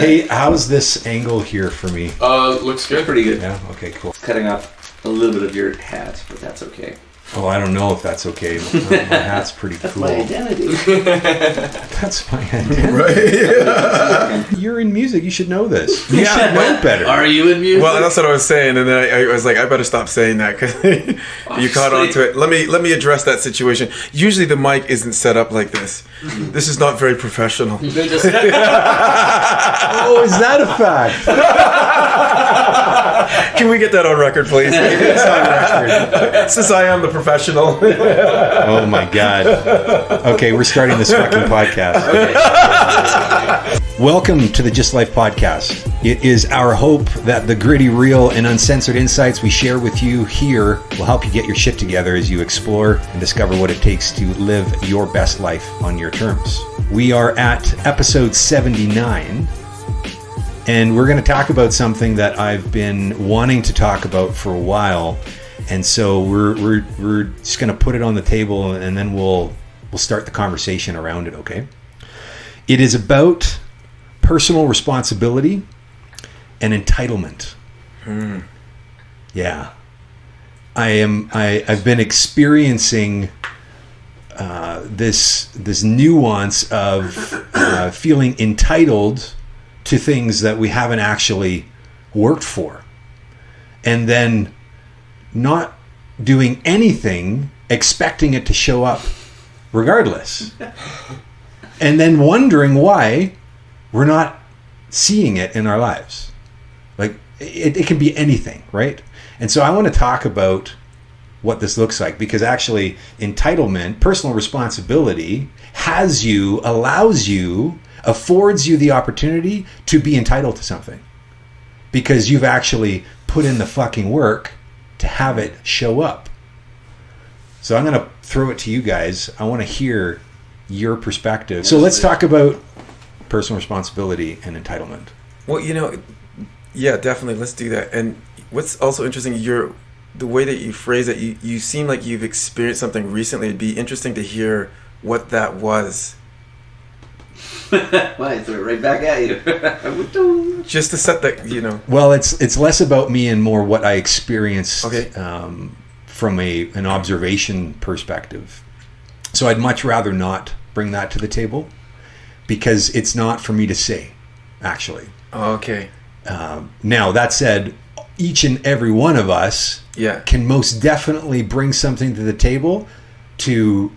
Hey, how's this angle here for me? Looks good. Pretty good. Yeah, okay, cool. It's cutting off a little bit of your hat, but that's okay. Oh, I don't know if that's okay. My hat's pretty That's cool. my identity. That's my identity. Right. You're in music. You should know this. You should know better. Are you in music? Well, that's what I was saying, and then I was like, I better stop saying that because you caught on to it. Let me address that situation. Usually the mic isn't set up like this. This is not very professional. Oh, is that a fact? Can we get that on record, please? It's on record. Since I am the professional. Oh my God. Okay, we're starting this fucking podcast. Welcome to the Just Life podcast. It is our hope that the gritty, real, and uncensored insights we share with you here will help you get your shit together as you explore and discover what it takes to live your best life on your terms. We are at episode 79. And we're going to talk about something that I've been wanting to talk about for a while, and so we're just going to put it on the table, and then we'll start the conversation around it. Okay? It is about personal responsibility and entitlement. Yeah, I've been experiencing this nuance of feeling entitled to things that we haven't actually worked for, and then not doing anything, expecting it to show up regardless, and then wondering why we're not seeing it in our lives. Like it can be anything, right? And so I want to talk about what this looks like, because actually entitlement, personal responsibility, affords you the opportunity to be entitled to something, because you've actually put in the fucking work to have it show up. So I'm going to throw it to you guys. I want to hear your perspective. So let's talk about personal responsibility and entitlement. Well, yeah, definitely. Let's do that. And what's also interesting, the way that you phrase it, you seem like you've experienced something recently. It'd be interesting to hear what that was. Why? Throw it right back at you. Just to set that, Well, it's less about me and more what I experienced from an observation perspective. So I'd much rather not bring that to the table, because it's not for me to say, actually. Okay. Now, that said, each and every one of us can most definitely bring something to the table to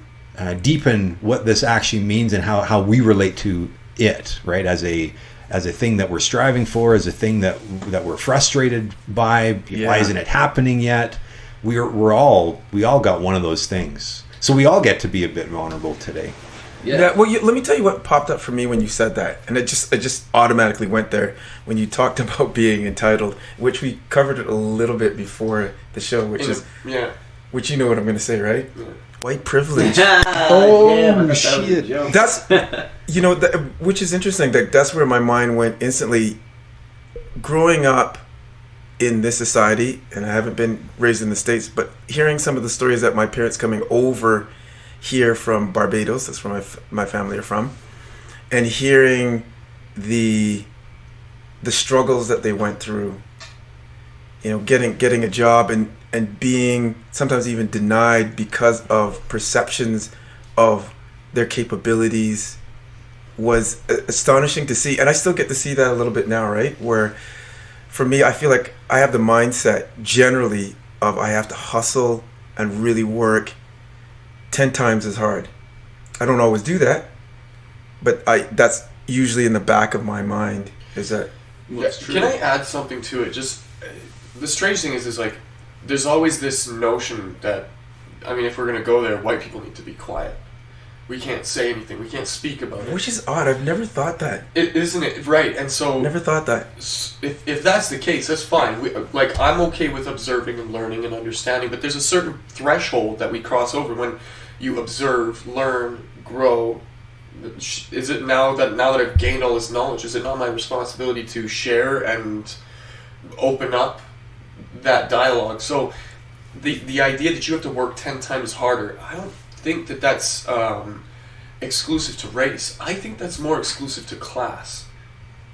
deepen what this actually means and how we relate to it, right? As a thing that we're striving for, as a thing that we're frustrated by. Yeah. Why isn't it happening yet? We all got one of those things. So we all get to be a bit vulnerable today. Yeah. Well, let me tell you what popped up for me when you said that, and it just automatically went there when you talked about being entitled, which we covered it a little bit before the show, which you know what I'm going to say, right? Yeah. White privilege. Oh shit! That's which is interesting. That's where my mind went instantly. Growing up in this society, and I haven't been raised in the States, but hearing some of the stories that my parents coming over here from Barbados, that's where my family are from, and hearing the struggles that they went through, getting a job and being sometimes even denied because of perceptions of their capabilities was astonishing to see. And I still get to see that a little bit now, right? Where for me, I feel like I have the mindset generally of I have to hustle and really work 10 times as hard. I don't always do that, but that's usually in the back of my mind. Is that that's true? Can I add something to it? Just the strange thing is like there's always this notion that, if we're gonna go there, white people need to be quiet. We can't say anything. We can't speak about it. Which is odd. I've never thought that. Isn't it? Right. And so never thought that. If that's the case, that's fine. I'm okay with observing and learning and understanding, but there's a certain threshold that we cross over when you observe, learn, grow. Is it now that I've gained all this knowledge, is it not my responsibility to share and open up that dialogue? So the idea that you have to work 10 times harder, I don't think that's exclusive to race. I think that's more exclusive to class.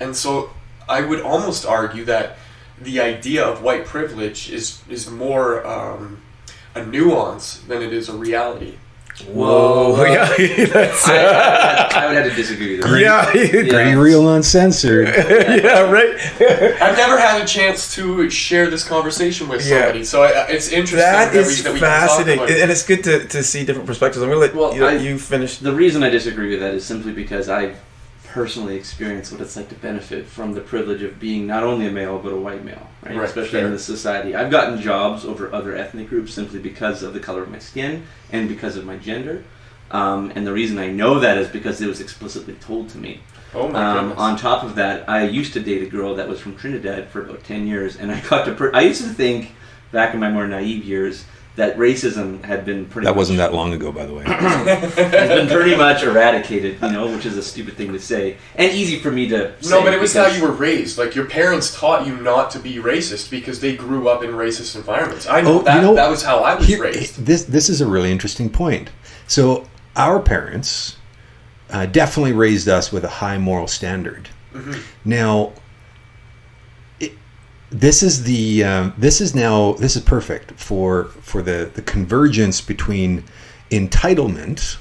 And so I would almost argue that the idea of white privilege is more a nuance than it is a reality. Whoa, yeah, that's, I would have to disagree with that. yeah, Pretty real, uncensored. yeah, right. I've never had a chance to share this conversation with somebody, so it's interesting That is that we fascinating, can talk about and it's good to see different perspectives. I'm gonna let you finish. The reason I disagree with that is simply because I've personally experienced what it's like to benefit from the privilege of being not only a male but a white male, right? Especially in this society. I've gotten jobs over other ethnic groups simply because of the color of my skin and because of my gender. And the reason I know that is because it was explicitly told to me. Oh my goodness. On top of that, I used to date a girl that was from Trinidad for about 10 years, and I got to I used to think back in my more naive years that racism had been pretty That wasn't that long ago, by the way. has been pretty much eradicated, which is a stupid thing to say. And easy for me to say. No, but it was how you were raised. Like, your parents taught you not to be racist because they grew up in racist environments. I know that was how I was raised. This is a really interesting point. So our parents definitely raised us with a high moral standard. Mm-hmm. Now, this is perfect for the convergence between entitlement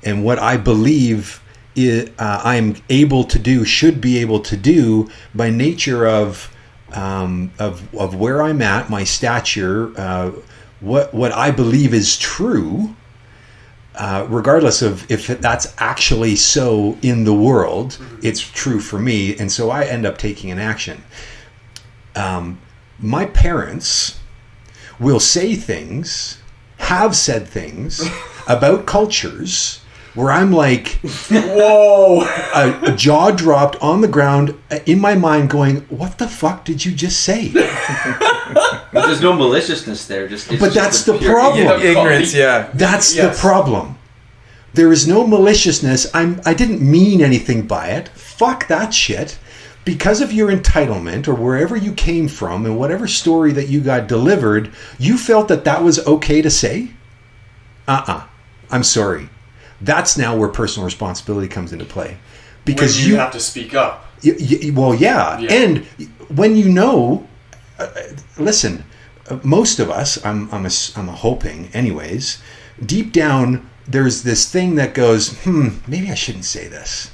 and what I believe I'm able to do, should be able to do by nature of where I'm at, my stature, what I believe is true, regardless of if that's actually so in the world. Mm-hmm. It's true for me, and so I end up taking an action. My parents will say things, have said things about cultures where I'm like, whoa, a jaw dropped on the ground in my mind going, what the fuck did you just say? But there's no maliciousness there. But that's the problem. Ignorance, yeah. That's the problem. There is no maliciousness. I didn't mean anything by it. Fuck that shit. Because of your entitlement or wherever you came from and whatever story that you got delivered, you felt that was okay to say? I'm sorry. That's now where personal responsibility comes into play. Because when you have to speak up. Well, yeah. And when listen, most of us, I'm hoping anyways, deep down, there's this thing that goes, maybe I shouldn't say this.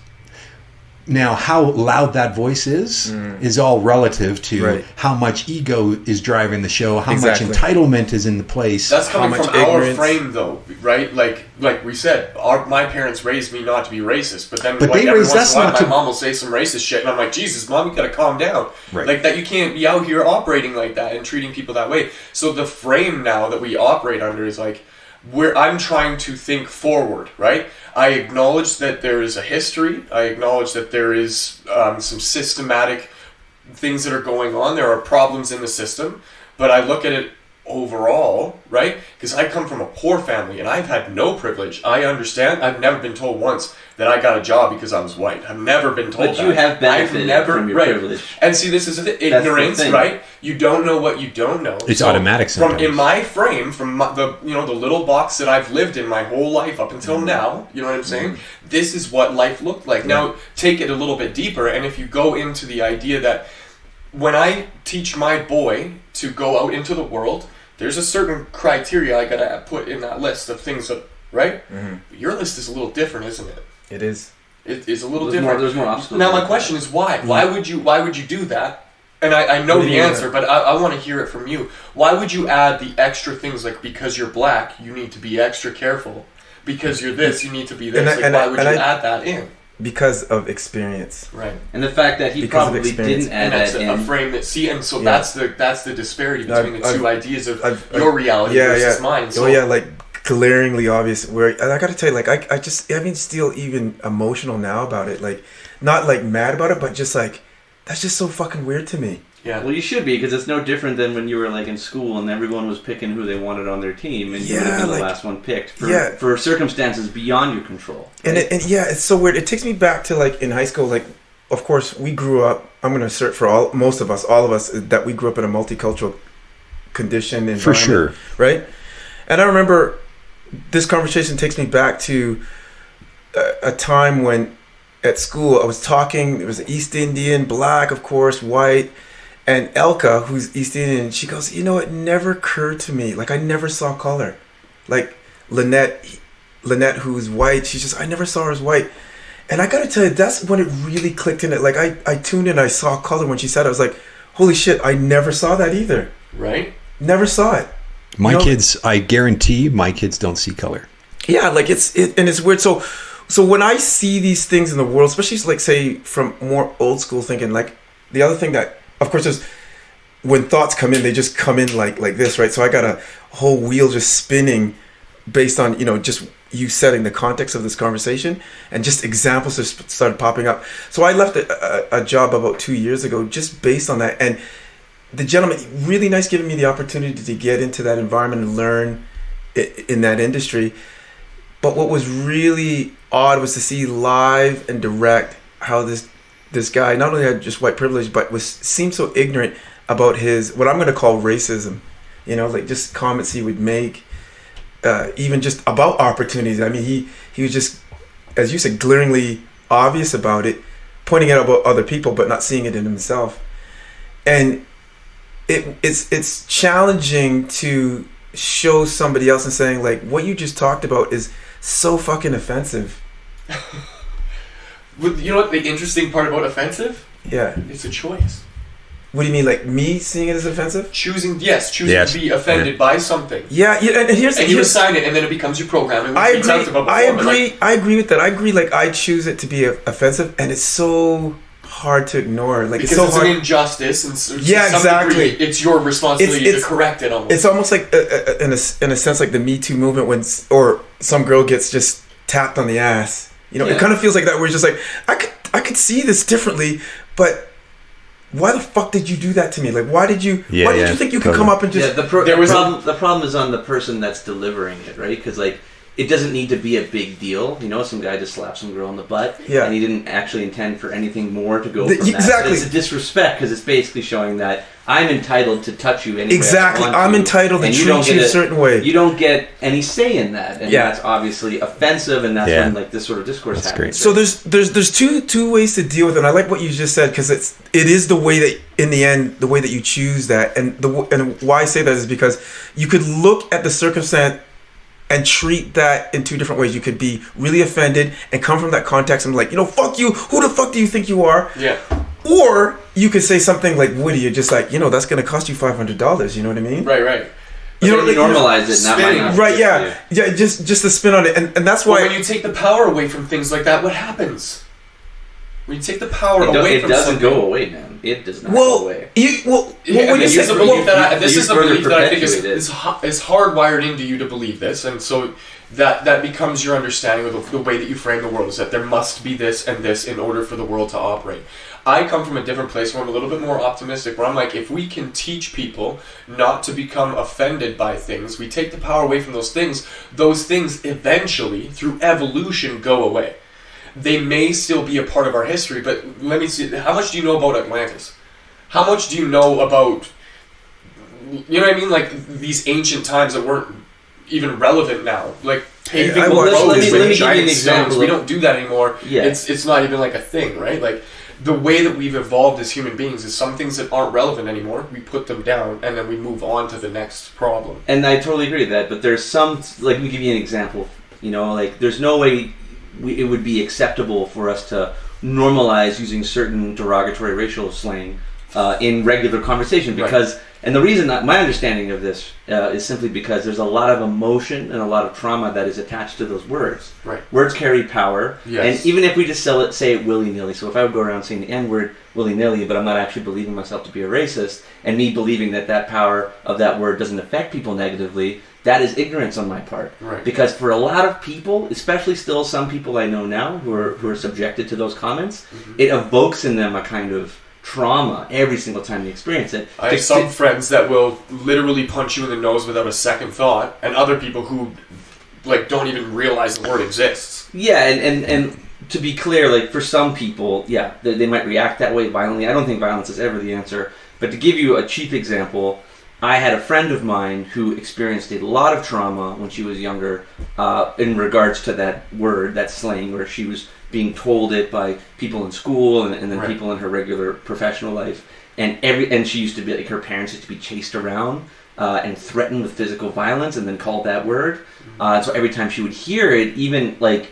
Now, how loud that voice is all relative to how much ego is driving the show, how much entitlement is in the place. That's coming from our frame, though, right? Like we said, my parents raised me not to be racist, but then every once in a while, my mom will say some racist shit, and I'm like, Jesus, Mom, you gotta calm down. Right. Like that, you can't be out here operating like that and treating people that way. So the frame now that we operate under is like, where I'm trying to think forward, right? I acknowledge that there is a history. I acknowledge that there is some systematic things that are going on. There are problems in the system, but I look at it overall, right? Because I come from a poor family and I've had no privilege. I understand. I've never been told once that I got a job because I was white. I've never been told that. But you have benefited from your privilege. And see, this is ignorance, right? You don't know what you don't know. It's automatic sometimes. In my frame, from the little box that I've lived in my whole life up until now, you know what I'm saying? This is what life looked like. Now, take it a little bit deeper, and if you go into the idea that when I teach my boy to go out into the world, there's a certain criteria I gotta put in that list of things that, right? Mm-hmm. Your list is a little different, isn't it? It is. It is a little different. There's more obstacles. Now my question is why? Mm-hmm. Why would you do that? And I know the answer, but I want to hear it from you. Why would you add the extra things like because you're black, you need to be extra careful? Because you're this, you need to be this. Why would you add that in? Because of experience, right? And the fact that he probably didn't add that in. A frame that so that's the disparity between the two ideas of your reality versus mine. So, like glaringly obvious. Where I got to tell you, like I mean, still even emotional now about it. Like not like mad about it, but just like that's just so fucking weird to me. Yeah. Well, you should be, because it's no different than when you were like in school and everyone was picking who they wanted on their team, and you would have been the last one picked for circumstances beyond your control. Right? And it's so weird. It takes me back to like in high school. Like, of course, we grew up. I'm going to assert for all of us, that we grew up in a multicultural condition environment. For sure, right? And I remember this conversation takes me back to a time when at school, I was talking, there was an East Indian, black, of course, white, and Elka, who's East Indian, she goes, you know, it never occurred to me. Like, I never saw color. Like, Lynette, who's white, she's just, I never saw her as white. And I gotta tell you, that's when it really clicked in it. Like, I tuned in, I saw color when she said it. I was like, holy shit, I never saw that either. Right? Never saw it. My kids, I guarantee my kids don't see color. Yeah, like and it's weird. So when I see these things in the world, especially like say from more old school thinking, like the other thing that, of course, is when thoughts come in, they just come in like this, right? So I got a whole wheel just spinning based on, you know, just you setting the context of this conversation, and just examples just started popping up. So I left a job about 2 years ago just based on that. And the gentleman, really nice, giving me the opportunity to get into that environment and learn in that industry. But what was really odd was to see live and direct how this guy not only had just white privilege, but seemed so ignorant about his, what I'm going to call racism. You know, like just comments he would make, even just about opportunities. I mean, he was just, as you said, glaringly obvious about it, pointing it out about other people, but not seeing it in himself. And it's challenging to show somebody else and saying, like, what you just talked about is so fucking offensive. You know what the interesting part about offensive? Yeah. It's a choice. What do you mean, like me seeing it as offensive? Choosing to be offended by something. Yeah, and here's you assign it, and then it becomes your program. I agree with that. I agree. Like, I choose it to be offensive, and it's so hard to ignore. Like, because it's an injustice, and so exactly. Degree, it's your responsibility to correct it. Almost. It's almost like, in a sense, like the Me Too movement, or some girl gets just tapped on the ass. You know, It kind of feels like that. Where it's just like, I could see this differently, but why the fuck did you do that to me? Like, why did you think you could come up and just... The problem is on the person that's delivering it, right? Because, like, it doesn't need to be a big deal. You know, some guy just slapped some girl in the butt, and he didn't actually intend for anything more to go from that. Exactly. But it's a disrespect, because it's basically showing that I'm entitled to touch you any exactly. way I want I'm entitled to treat you a certain way. You don't get any say in that, and that's obviously offensive, and that's when like this sort of discourse happens. Great. So there's two ways to deal with it. And I like what you just said, because it is the way that, in the end, the way that you choose that, and why I say that is because you could look at the circumstance and treat that in two different ways. You could be really offended and come from that context and like, you know, fuck you. Who the fuck do you think you are? Yeah. Or you could say something like witty. You're just like, you know, that's going to cost you $500. You know what I mean? Right. You know, like, normalize it. Not right? Yeah. Just the spin on it, and that's why. When you take the power away from things like that, what happens? When you take the power away from something, it doesn't go away, man. It does not go away. This is a belief that I think is hardwired into you to believe this, and so that becomes your understanding of the way that you frame the world, is that there must be this and this in order for the world to operate. I come from a different place where I'm a little bit more optimistic, where I'm like, if we can teach people not to become offended by things, we take the power away from those things eventually, through evolution, go away. They may still be a part of our history, but let me see, how much do you know about Atlantis? How much do you know about, you know what I mean, like these ancient times that weren't even relevant now, like paving roads with giant stones. We don't do that anymore. Yeah. It's not even like a thing, right? Like the way that we've evolved as human beings is some things that aren't relevant anymore, we put them down and then we move on to the next problem. And I totally agree with that, but there's some, like, let me give you an example. You know, like there's no way it would be acceptable for us to normalize using certain derogatory racial slang in regular conversation, because, and the reason that my understanding of this is simply because there's a lot of emotion and a lot of trauma that is attached to those words. Right. Words carry power, and even if we just say it willy-nilly, so if I would go around saying the N-word willy-nilly, but I'm not actually believing myself to be a racist, and me believing that power of that word doesn't affect people negatively, that is ignorance on my part. Right. Because for a lot of people, especially still some people I know now who are subjected to those comments, it evokes in them a kind of trauma every single time they experience it. I have some friends that will literally punch you in the nose without a second thought, and other people who like don't even realize the word exists. Yeah, and to be clear, like for some people, they might react that way violently. I don't think violence is ever the answer. But to give you a cheap example, I had a friend of mine who experienced a lot of trauma when she was younger in regards to that word, that slang, where she was being told it by people in school and then Right. people in her regular professional life. And she used to be like, her parents used to be chased around and threatened with physical violence and then called that word. So every time she would hear it, even like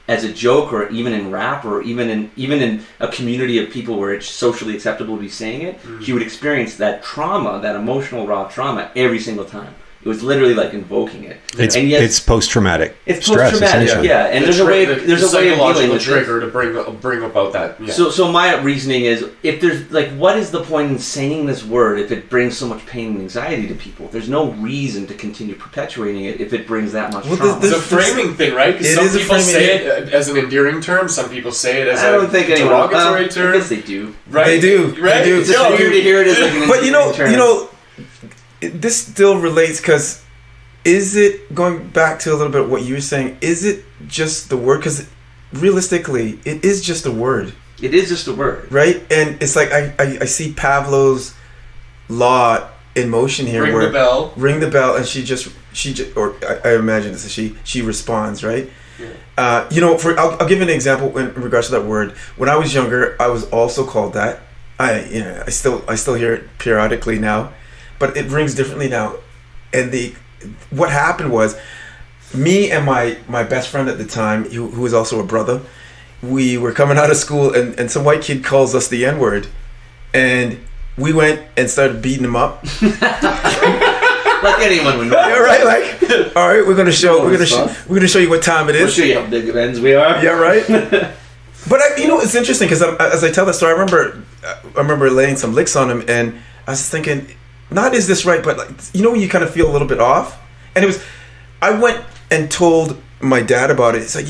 as a joke or even in rap or even in a community of people where it's socially acceptable to be saying it, she would experience that trauma, that emotional raw trauma every single time. It was literally like invoking it. It's post-traumatic. It's stress, post-traumatic, essentially. yeah. And there's a way of dealing with trigger this. to bring about that. Yeah. So my reasoning is, if there's like, what is the point in saying this word if it brings so much pain and anxiety to people? There's no reason to continue perpetuating it if it brings that much trauma. It's a framing thing, right? Because some people say it as an endearing term. Some people say it as a derogatory term. I guess they do. Right? They do. Right? They do. It's just weird to hear it as like an But you endearing term. know, this still relates because is it, going back to a little bit what you were saying, is it just the word? Because realistically, it is just a word. It is just a word. Right? And it's like I see Pavlov's law in motion here. Ring where the bell. Ring the bell, and she just or I imagine this, she responds, right? Yeah. I'll give an example in regards to that word. When I was younger, I was also called that. I still hear it periodically now, but it rings differently now. And what happened was, me and my best friend at the time, who was also a brother, we were coming out of school, and some white kid calls us the N-word, and we went and started beating him up. Like anyone would know. Yeah, right. Like, all right, we're gonna show you what time it is. We'll show you how big of ends we are. Yeah, right. But it's interesting because as I tell that story, I remember laying some licks on him, and I was thinking, not is this right, but like, when you kind of feel a little bit off. And I went and told my dad about it. It's like,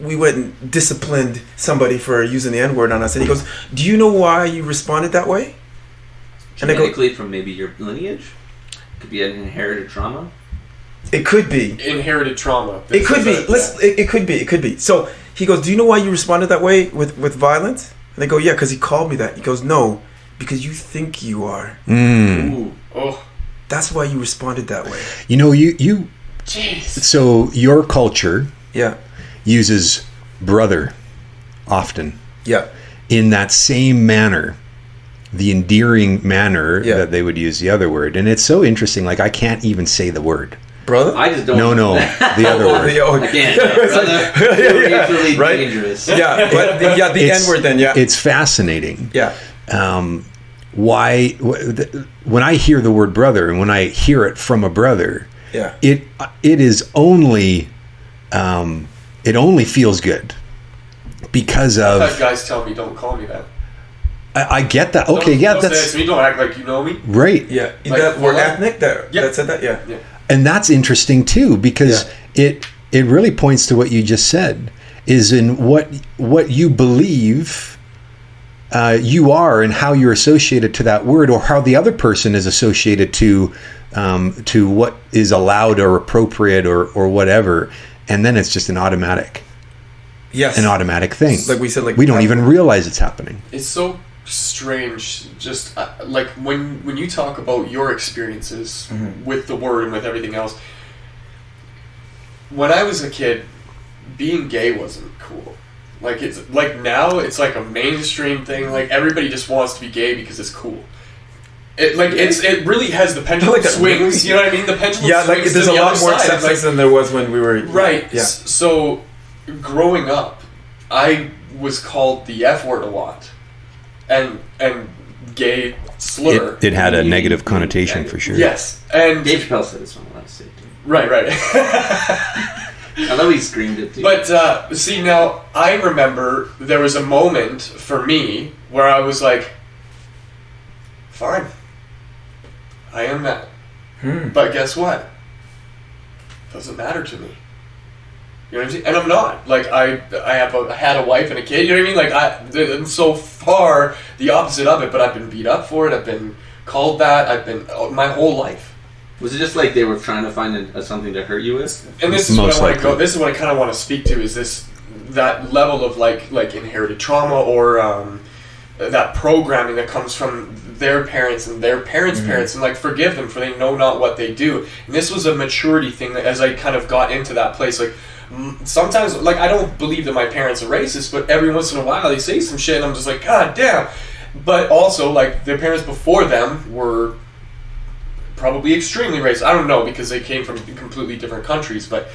we went and disciplined somebody for using the N-word on us, and he goes, "Do you know why you responded that way?" Genetically, from maybe your lineage. Could be an inherited trauma. It could be inherited trauma. It could be. It could be. So he goes, "Do you know why you responded that way with violence?" And I go, "Yeah, because he called me that." He goes, "No, because you think you are. Ooh. Oh, that's why you responded that way." You. Jeez. So your culture, yeah, uses brother often. Yeah. In that same manner. The endearing manner that they would use the other word. And it's so interesting. Like, I can't even say the word. Brother? I just don't. No, the other word. Again, brother, really right? dangerous. Yeah, but the N-word then, yeah. It's fascinating. Yeah. Why, when I hear the word brother and when I hear it from a brother, it is only, it only feels good because of... I've had guys tell me, don't call me that. I get that. Okay, don't that's... say that to me. Don't act like you know me. Right. Yeah. Like, that were ethnic that said that? Yeah. And that's interesting too, because it really points to what you just said, is in what you believe you are and how you're associated to that word, or how the other person is associated to what is allowed or appropriate or whatever. And then it's just an automatic thing. Like we said, like we don't even realize it's happening. It's so strange, just like when you talk about your experiences with the word and with everything else. When I was a kid, being gay wasn't cool. Like, it's like now it's like a mainstream thing. Like, everybody just wants to be gay because it's cool. It really has the pendulum swings. You know what I mean? The pendulum swings. Yeah, like there's a lot more acceptance than there was when we were right. Yeah. So growing up, I was called the F word a lot. And gay slur. It had a negative connotation for sure. Yes, and Dave Chappelle said this one last night. Right. I love he screamed it too. But see, now I remember there was a moment for me where I was like, "Fine, I am that." But guess what? Doesn't matter to me. You know what I'm saying? And I'm not. Like, I had a wife and a kid, you know what I mean? Like, I'm so far the opposite of it, but I've been beat up for it, I've been called that, I've been, my whole life. Was it just like they were trying to find something to hurt you with? And this is what I want to go, this is what I kind of want to speak to, is that level of like inherited trauma, or that programming that comes from their parents and their parents' parents, and like, forgive them for they know not what they do. And this was a maturity thing that as I kind of got into that place, like, sometimes, like, I don't believe that my parents are racist, but every once in a while they say some shit and I'm just like, God damn. But also, like, their parents before them were probably extremely racist. I don't know, because they came from completely different countries, but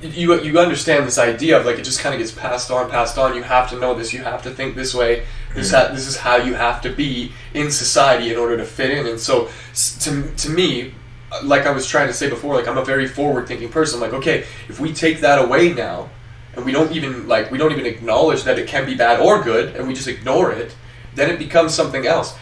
you understand this idea of, like, it just kind of gets passed on. You have to know this. You have to think this way. This is how you have to be in society in order to fit in. And so, to me, like I was trying to say before, like, I'm a very forward-thinking person. Like, okay, if we take that away now, and we don't even acknowledge that it can be bad or good, and we just ignore it, then it becomes something else.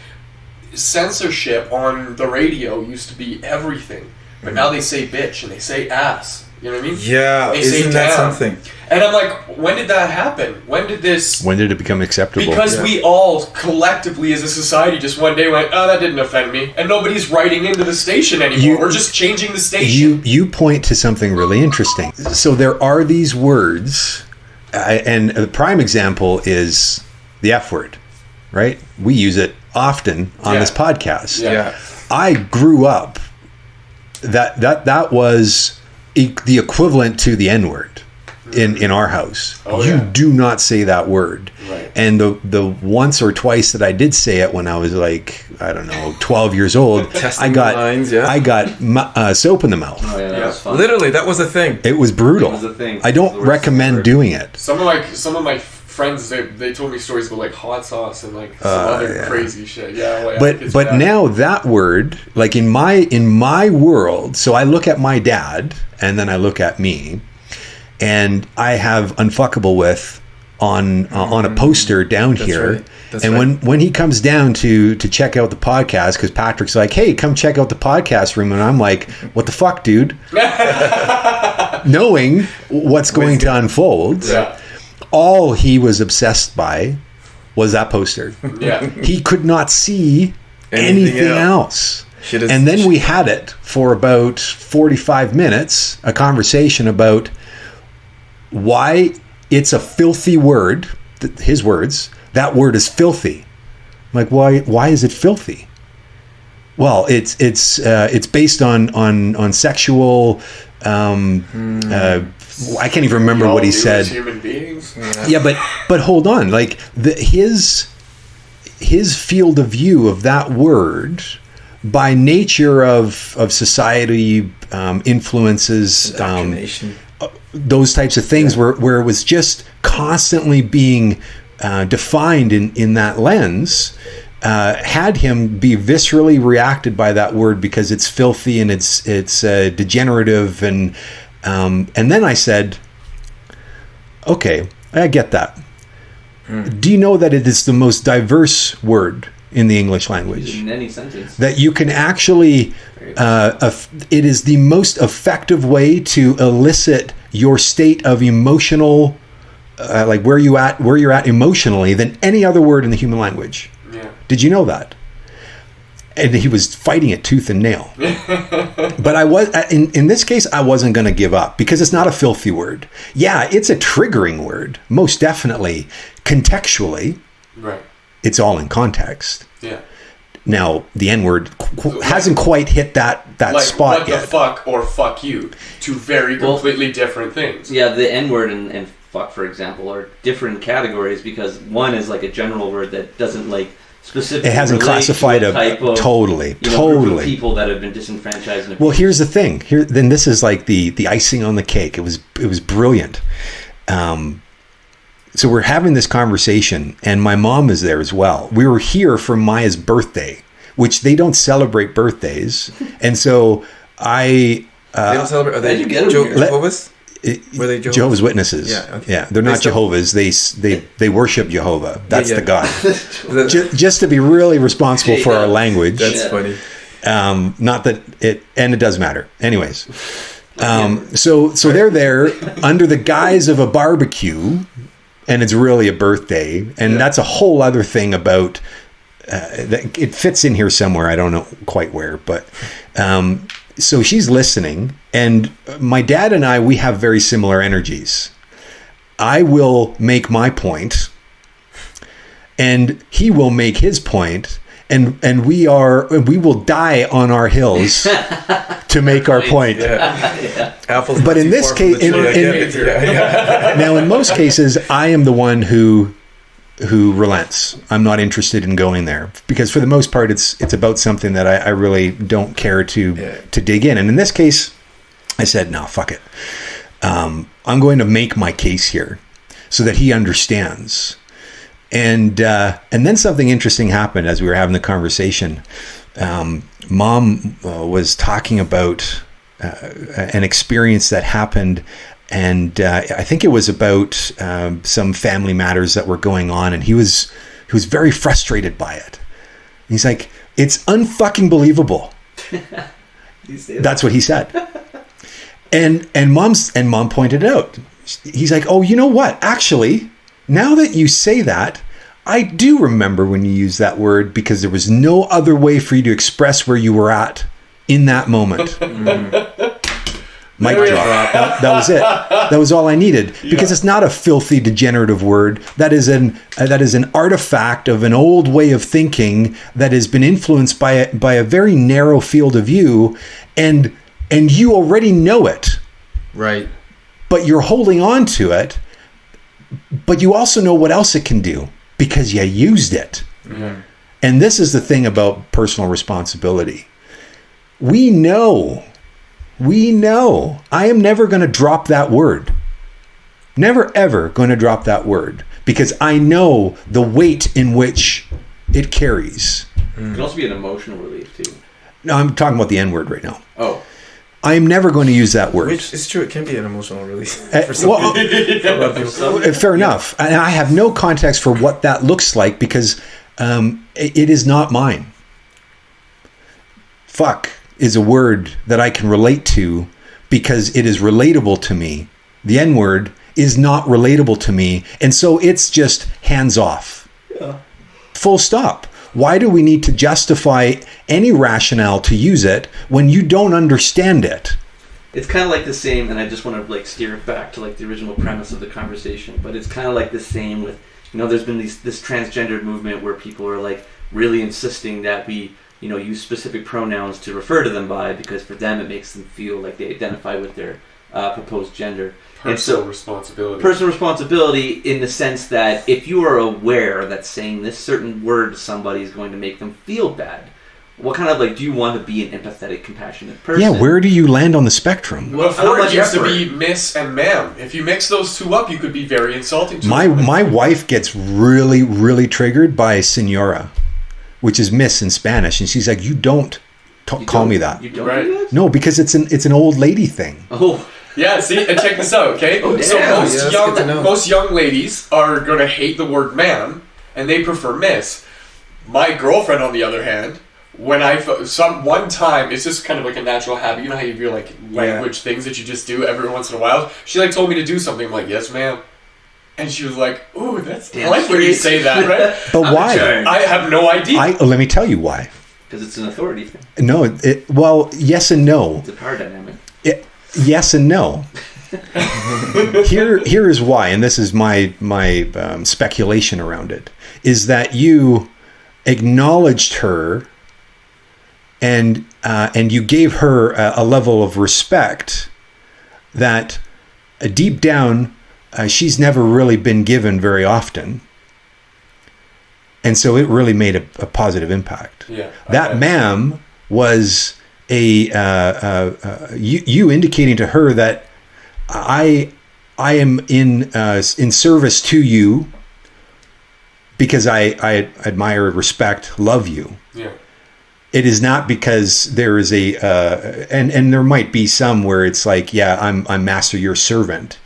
Censorship on the radio used to be everything, but now they say bitch and they say ass. You know what I mean? Yeah, isn't that something? And I'm like, when did that happen? When did it become acceptable? Because we all collectively as a society just one day went, oh, that didn't offend me. And nobody's writing into the station anymore. We're just changing the station. You point to something really interesting. So there are these words, and a prime example is the F word, right? We use it often on this podcast. Yeah. I grew up, that was the equivalent to the N-word in our house. You do not say that word. Right. And the once or twice that I did say it when I was like, I don't know, 12 years old, I got soap in the mouth. Oh, yeah, that was fun. Literally, that was a thing. It was brutal. It was a thing. I don't recommend doing it. Some of my friends, they told me stories about, like, hot sauce and, like, some other crazy shit. Yeah, well, but now that word, like, in my world, so I look at my dad and then I look at me, and I have unfuckable with on a poster down here. Right. That's and right. when he comes down to check out the podcast, because Patrick's like, hey, come check out the podcast room, and I'm like, what the fuck, dude? Knowing what's going to unfold. Yeah. All he was obsessed by was that poster. Yeah. He could not see anything else. And then we had it for about 45 minutes, a conversation about why it's a filthy word. His words, that word is filthy. I'm like, why is it filthy? Well, it's based on sexual. I can't even remember what he said. Human beings. Yeah, but hold on. Like his field of view of that word, by nature of society influences, those types of things, where it was just constantly being defined in that lens. Had him be viscerally reacted by that word because it's filthy and it's degenerative, and then I said, okay, I get that. Do you know that it is the most diverse word in the English language? In any sentence. That you can actually, it is the most effective way to elicit your state of emotional, like where you're at emotionally, than any other word in the human language. Yeah. Did you know that? And he was fighting it tooth and nail. But I was, in this case, I wasn't going to give up, because it's not a filthy word. Yeah, it's a triggering word, most definitely. Contextually, right? It's all in context. Yeah. Now, the N-word hasn't quite hit that like, spot what yet. The fuck or fuck you. Two very completely different things. Yeah, the N-word and fuck, for example, are different categories, because one is like a general word that doesn't like specifically. It hasn't classified a type of totally group of people that have been disenfranchised. And well, here's the thing. Then this is like the icing on the cake. It was brilliant. So we're having this conversation, and my mom is there as well. We were here for Maya's birthday, which they don't celebrate birthdays, and so they don't celebrate. Are they Jehovah's? Were they Jehovah's Witnesses? Yeah, okay. Yeah. They're not Jehovah's. They worship Jehovah. That's the God. Just to be really responsible for our language. That's funny. Not that it does matter. Anyways, so they're there under the guise of a barbecue, and it's really a birthday, and that's a whole other thing about. It fits in here somewhere. I don't know quite where, but. So she's listening, and my dad and I, we have very similar energies. I will make my point, and he will make his point, and we will die on our hills to make our point. Apples. But in this case, now in most cases, I am the one who relents. I'm not interested in going there because for the most part, it's about something that I really don't care to dig in. And in this case, I said, no, fuck it. I'm going to make my case here so that he understands. And then something interesting happened as we were having the conversation. Mom was talking about an experience that happened, and I think it was about some family matters that were going on, and he was very frustrated by it. He's like, "It's unfucking believable." That's what he said. And mom pointed it out. He's like, "Oh, you know what? Actually, now that you say that, I do remember when you used that word because there was no other way for you to express where you were at in that moment." Mic drop. That was it. That was all I needed because it's not a filthy, degenerative word. That is an artifact of an old way of thinking that has been influenced by a very narrow field of view, and you already know it, Right. but you're holding on to it. But you also know what else it can do because you used it. Mm-hmm. And this is the thing about personal responsibility. We know I am never going to drop that word. Never, ever going to drop that word because I know the weight in which it carries. It can also be an emotional relief too. No, I'm talking about the N word right now. Oh. I am never going to use that word. Which is true. It can be an emotional release. Fair enough. And I have no context for what that looks like because it is not mine. Fuck is a word that I can relate to because it is relatable to me. The N word is not relatable to me. And so it's just hands off. Yeah. Full stop. Why do we need to justify any rationale to use it when you don't understand it? It's kind of like the same, and I just want to steer it back to the original premise of the conversation, but it's kind of like the same with, there's been this transgender movement where people are really insisting that we, use specific pronouns to refer to them by because for them it makes them feel like they identify with their proposed gender. Personal responsibility. Personal responsibility in the sense that if you are aware that saying this certain word to somebody is going to make them feel bad, what kind of do you want to be an empathetic, compassionate person? Yeah, where do you land on the spectrum? Before it used to be miss and ma'am. If you mix those two up, you could be very insulting to my wife gets really, really triggered by senora, which is miss in Spanish, and she's like, "You don't call me that." You don't do that? No, because it's an old lady thing. Oh. Yeah, see, and check this out, okay? So most young ladies are going to hate the word ma'am, and they prefer miss. My girlfriend, on the other hand, when one time, it's just kind of like a natural habit. You know how you feel language things that you just do every once in a while? She told me to do something. I'm like, "Yes, ma'am." And she was like, "Ooh, that's like when you say that, right?" But why? I have no idea. Let me tell you why. Because it's an authority thing. No, yes and no. It's a power dynamic. Yes and no. Here is why, and this is my speculation around it, is that you acknowledged her and you gave her a level of respect that deep down she's never really been given very often. And so it really made a positive impact. Yeah, that ma'am was you indicating to her that I am in service to you because I admire, respect, love you. Yeah. It is not because there is and there might be some where it's I'm master, you're servant,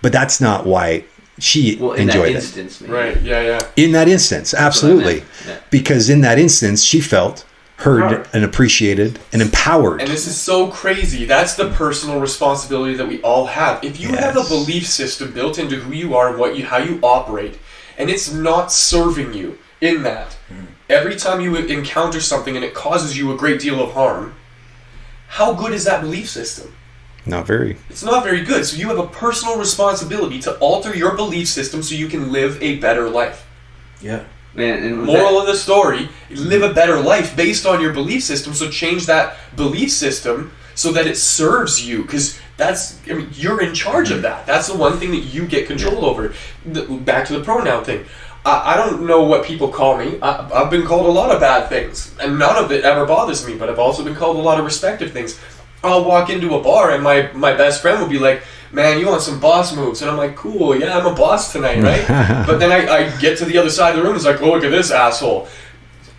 but that's not why she enjoyed it. Maybe. Right. Yeah. In that instance, absolutely, because in that instance she felt heard and appreciated and empowered. And this is so crazy. That's the personal responsibility that we all have. If you have a belief system built into who you are and how you operate, and it's not serving you in that, every time you encounter something and it causes you a great deal of harm, how good is that belief system? Not very. It's not very good. So you have a personal responsibility to alter your belief system so you can live a better life. Yeah. Man, and moral of the story, live a better life based on your belief system. So change that belief system so that it serves you, because you're in charge of that. That's the one thing that you get control over. Back to the pronoun thing. I don't know what people call me. I've been called a lot of bad things, and none of it ever bothers me, but I've also been called a lot of respective things. I'll walk into a bar and my best friend will be like, man, you want some boss moves? And I'm like, cool, yeah, I'm a boss tonight, right? But then I get to the other side of the room, it's like, oh, look at this asshole.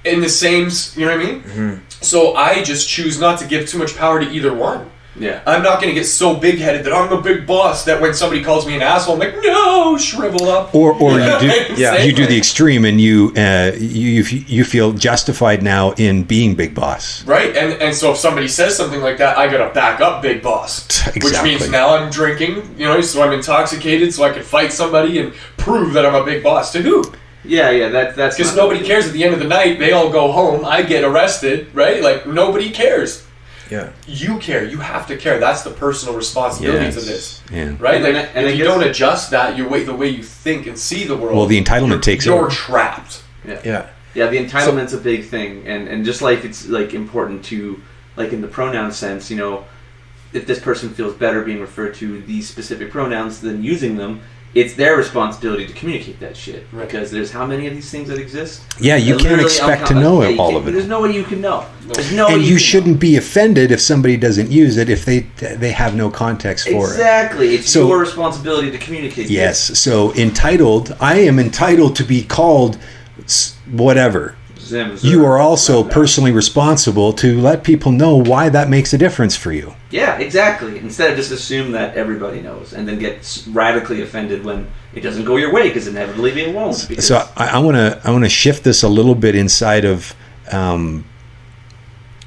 In the same, you know what I mean? Mm-hmm. So I just choose not to give too much power to either one. Yeah. I'm not going to get so big-headed that I'm the big boss that when somebody calls me an asshole, I'm like, no, shrivel up. Or you do the extreme and you feel justified now in being big boss. Right, and so if somebody says something like that, I got to back up big boss. Exactly. Which means now I'm drinking, so I'm intoxicated so I can fight somebody and prove that I'm a big boss. To who? Yeah, that's... Because nobody cares at the end of the night. They all go home. I get arrested, right? Like, nobody cares. Yeah, you care. You have to care. That's the personal responsibility to this, right? And if you don't adjust that, the way you think and see the world. Well, the entitlement takes over. You're trapped. Yeah. The entitlement's a big thing, and just like it's like important to, like in the pronoun sense, if this person feels better being referred to these specific pronouns than using them, it's their responsibility to communicate that shit. Right. Because there's how many of these things that exist? Yeah, you can't expect to know all of it. There's no way you can know. And you shouldn't be offended if somebody doesn't use it if they have no context for it. Exactly. It's your responsibility to communicate. Yes. That. So entitled, I am entitled to be called whatever. You are also personally responsible to let people know why that makes a difference for you. Yeah, exactly. Instead of just assume that everybody knows and then get radically offended when it doesn't go your way, because inevitably it won't. So I want to shift this a little bit inside of.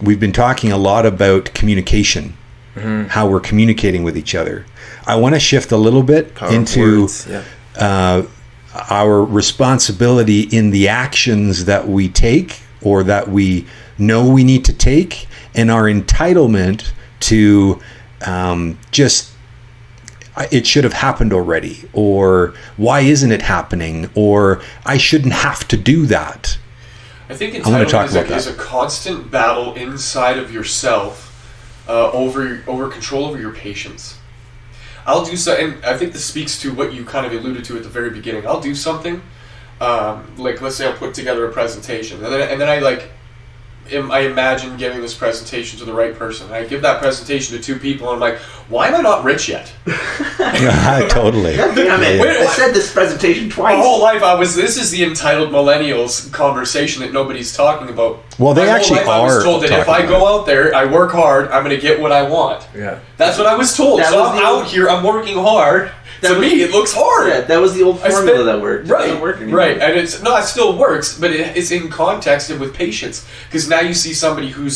We've been talking a lot about communication, how we're communicating with each other. I want to shift a little bit into our responsibility in the actions that we take or that we know we need to take, and our entitlement to it should have happened already, or why isn't it happening, or I shouldn't have to do that. I think entitlement is a constant battle inside of yourself over control over your patience. I'll do so, and I think this speaks to what you kind of alluded to at the very beginning. I'll do something, like let's say I'll put together a presentation, and then I imagine giving this presentation to the right person. I give that presentation to two people, and I'm like, why am I not rich yet? Totally. I said this presentation twice. My whole life this is the entitled millennials conversation that nobody's talking about. Well, they actually are. I was told that if I go out there, I work hard, I'm going to get what I want. Yeah. That's what I was told. So I'm out here, I'm working hard. To me, it looks hard. Yeah, that was the old formula that worked. Right, it doesn't work anymore. Right, and it still works, but it's in context and with patience. Because now you see somebody who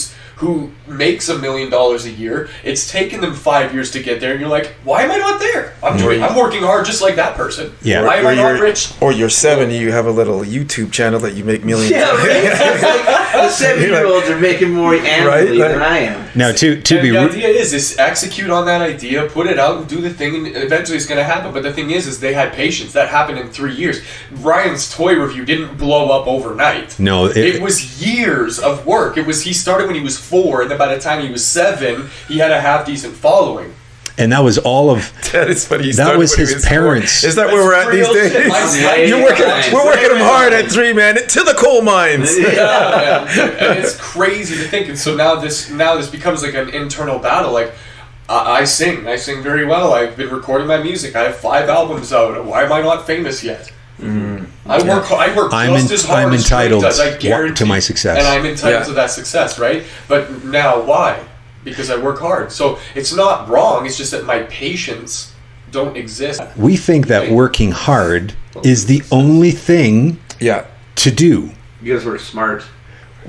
makes $1 million a year. It's taken them 5 years to get there, and you're like, why am I not there? I'm working hard just like that person. Yeah. Why am I not rich? Or you're 70, you have a little YouTube channel that you make millions. Yeah, right. The 70-year-olds are making more annually than I am. Now, the idea is execute on that idea, put it out, and do the thing, and eventually it's going to happen. But the thing is they had patience. That happened in 3 years. Ryan's toy review didn't blow up overnight. No, it was years of work. He started when he was 4, and then by the time he was 7, he had a half-decent following. And that was all of. That is funny. That was his parents. Is that where we're at these days? We're working them hard at 3, man, to the coal mines. Yeah, and it's crazy to think. And so now this becomes like an internal battle. Like I sing very well. I've been recording my music. I have 5 albums out. Why am I not famous yet? Mm-hmm. I work just as hard as Drake does. I guarantee to my success, and I'm entitled to that success, right? But now, why? Because I work hard. So it's not wrong. It's just that my patience don't exist. We think that working hard is the only thing to do. You guys were smart.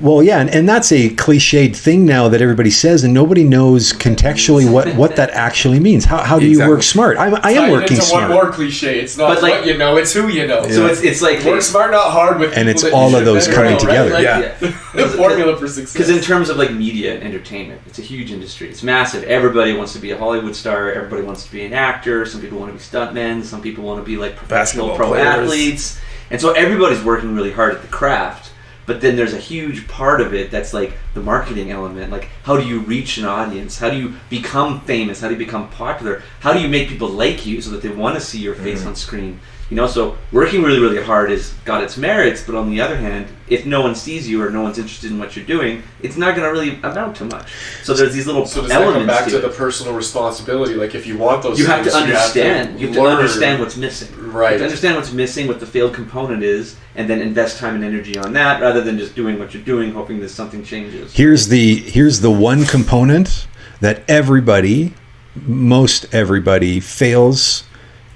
Well, yeah, and that's a cliched thing now that everybody says, and nobody knows contextually what that actually means. How do you work smart? I am working smart. One more cliche. It's not like, what you know, it's who you know. Yeah. So it's like work smart, not hard with. And it's all of those coming together. Right? The formula for success. Because in terms of like media and entertainment, it's a huge industry. It's massive. Everybody wants to be a Hollywood star. Everybody wants to be an actor. Some people want to be stuntmen. Some people want to be like professional pro athletes. And so everybody's working really hard at the craft. But then there's a huge part of it that's like the marketing element. Like, how do you reach an audience? How do you become famous? How do you become popular? How do you make people like you so that they want to see your face on screen? You know, so working really, really hard has got its merits, but on the other hand, if no one sees you or no one's interested in what you're doing, it's not going to really amount to much. So there's these little does elements that come back to it. the personal responsibility? Like, if you want those you things, have to understand. You have to understand what's missing. Right. You have to understand what's missing, what the failed component is, and then invest time and energy on that rather than just doing what you're doing, hoping that something changes. Here's the one component that most everybody fails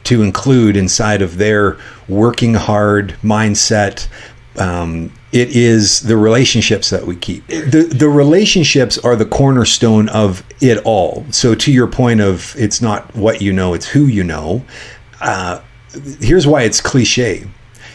to include inside of their working hard mindset. It is the relationships that we keep. The relationships are the cornerstone of it all. So to your point of it's not what you know, it's who you know. Here's why it's cliche.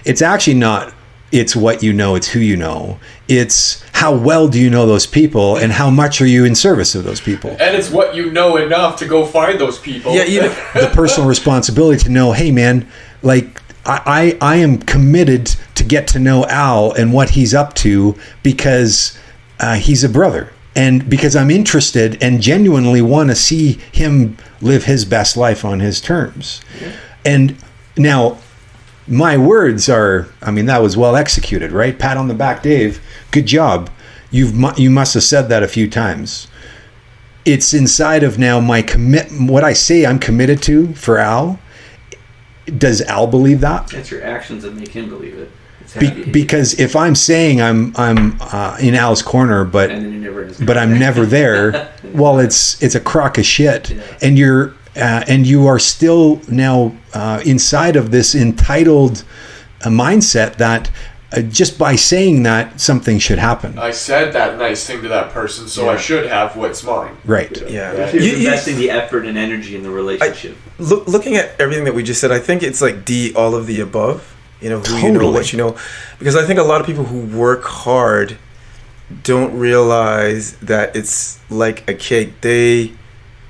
It's actually not it's what you know, it's who you know. It's how well do you know those people and how much are you in service of those people. And it's what you know enough to go find those people. Yeah, the personal responsibility to know, hey man, like I am committed to get to know Al and what he's up to because he's a brother. And because I'm interested and genuinely want to see him live his best life on his terms. Yeah. And now, my words are, that was well executed, right? Pat on the back, Dave. Good job. You must have said that a few times. It's inside of now my what I say I'm committed to for Al. Does Al believe that? It's your actions that make him believe it. Because if I'm saying I'm in Al's corner, but I'm never there, well, it's a crock of shit, yeah. And you are still now inside of this entitled mindset that just by saying that something should happen. I said that nice thing to that person, so I should have what's mine. Right. Yeah. Right? You're investing the effort and energy in the relationship. Looking at everything that we just said, I think it's like all of the above. Who totally. You know, what you know. Because I think a lot of people who work hard don't realize that it's like a cake.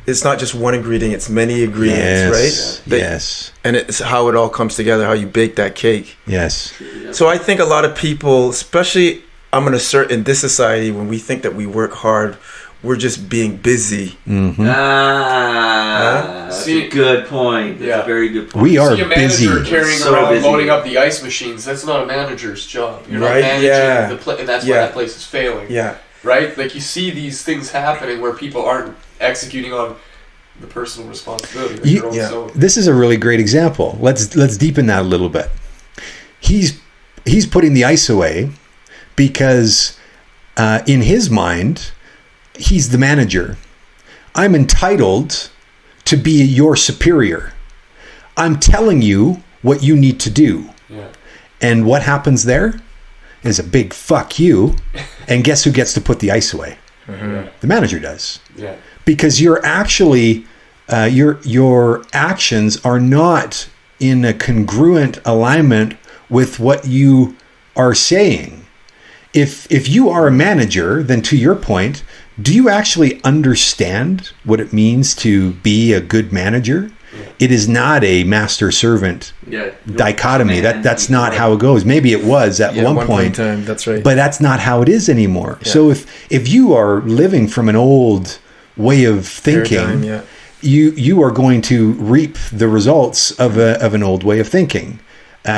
It's not just one ingredient, it's many ingredients, right? Yes. And it's how it all comes together, how you bake that cake. Yes. So I think a lot of people, especially I'm going to assert in this society, when we think that we work hard, we're just being busy. Mm-hmm. That's a good point. That's a very good point. We are a busy. Manager carrying around loading up the ice machines. That's not a manager's job. You're not managing the place, and that's why that place is failing. Yeah. Right? Like, you see these things happening where people aren't executing on the personal responsibility. This is a really great example. Let's deepen that a little bit. He's putting the ice away because in his mind, he's the manager. I'm entitled to be your superior. I'm telling you what you need to do. Yeah. And what happens there is a big fuck you. And guess who gets to put the ice away? Mm-hmm. The manager does. Yeah. Because you're actually your actions are not in a congruent alignment with what you are saying. If you are a manager, then to your point, do you actually understand what it means to be a good manager? Yeah. It is not a master-servant dichotomy. That's not how it goes. Maybe it was at one point in time, that's right. But that's not how it is anymore. Yeah. So if you are living from an old way of thinking, you are going to reap the results of an old way of thinking,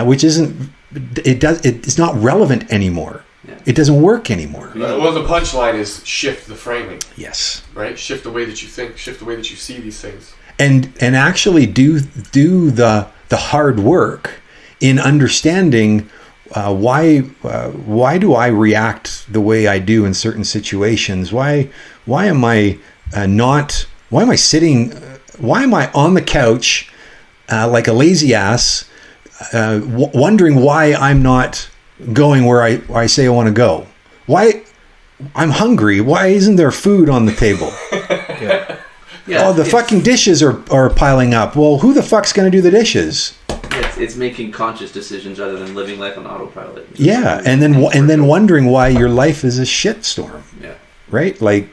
which it's not relevant anymore. Yeah. It doesn't work anymore. Well, the punchline is shift the framing. Yes. Right? Shift the way that you think, shift the way that you see these things. And actually do the hard work in understanding why do I react the way I do in certain situations? Why am I sitting? Why am I on the couch like a lazy ass, wondering why I'm not going where I say I want to go? Why? I'm hungry. Why isn't there food on the table? Oh, the fucking dishes are piling up. Well, who the fuck's going to do the dishes? It's making conscious decisions rather than living life on autopilot. Yeah, and then wondering why your life is a shitstorm. Yeah. Right? Like,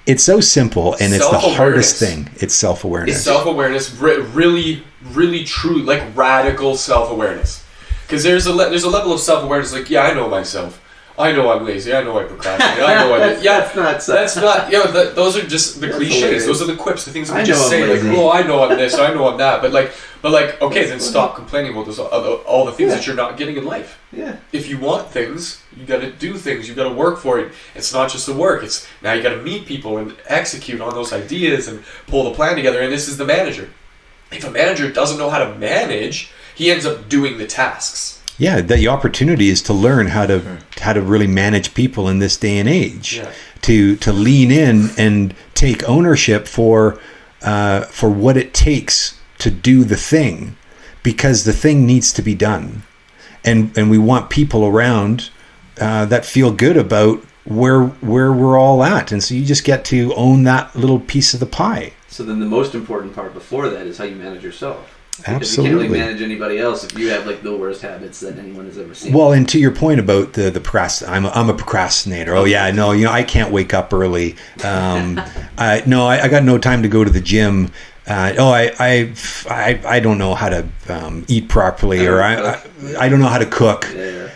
it's so simple, and it's the hardest thing. It's self-awareness. It's self-awareness, really, really true, like radical self-awareness. Because there's a level of self-awareness, like, yeah, I know myself. I know I'm lazy. I know I procrastinate. I know that's not. Those are just the cliches. Those are the quips, the things that we just say. Like, oh, I know I'm this. I know I'm that. But okay, then stop complaining about those all the things that you're not getting in life. Yeah. If you want things, you got to do things. You got to work for it. It's not just the work. It's now you got to meet people and execute on those ideas and pull the plan together. And this is the manager. If a manager doesn't know how to manage, he ends up doing the tasks. Yeah, the opportunity is to learn how to really manage people in this day and age. Yeah. To lean in and take ownership for what it takes to do the thing, because the thing needs to be done, and we want people around that feel good about where we're all at, and so you just get to own that little piece of the pie. So then the most important part before that is how you manage yourself. Absolutely. You can't really manage anybody else if you have like the worst habits that anyone has ever seen. Well, and to your point about the I'm a procrastinator. Oh yeah, no, I can't wake up early. I got no time to go to the gym. I don't know how to eat properly, or I don't know how to cook. Yeah.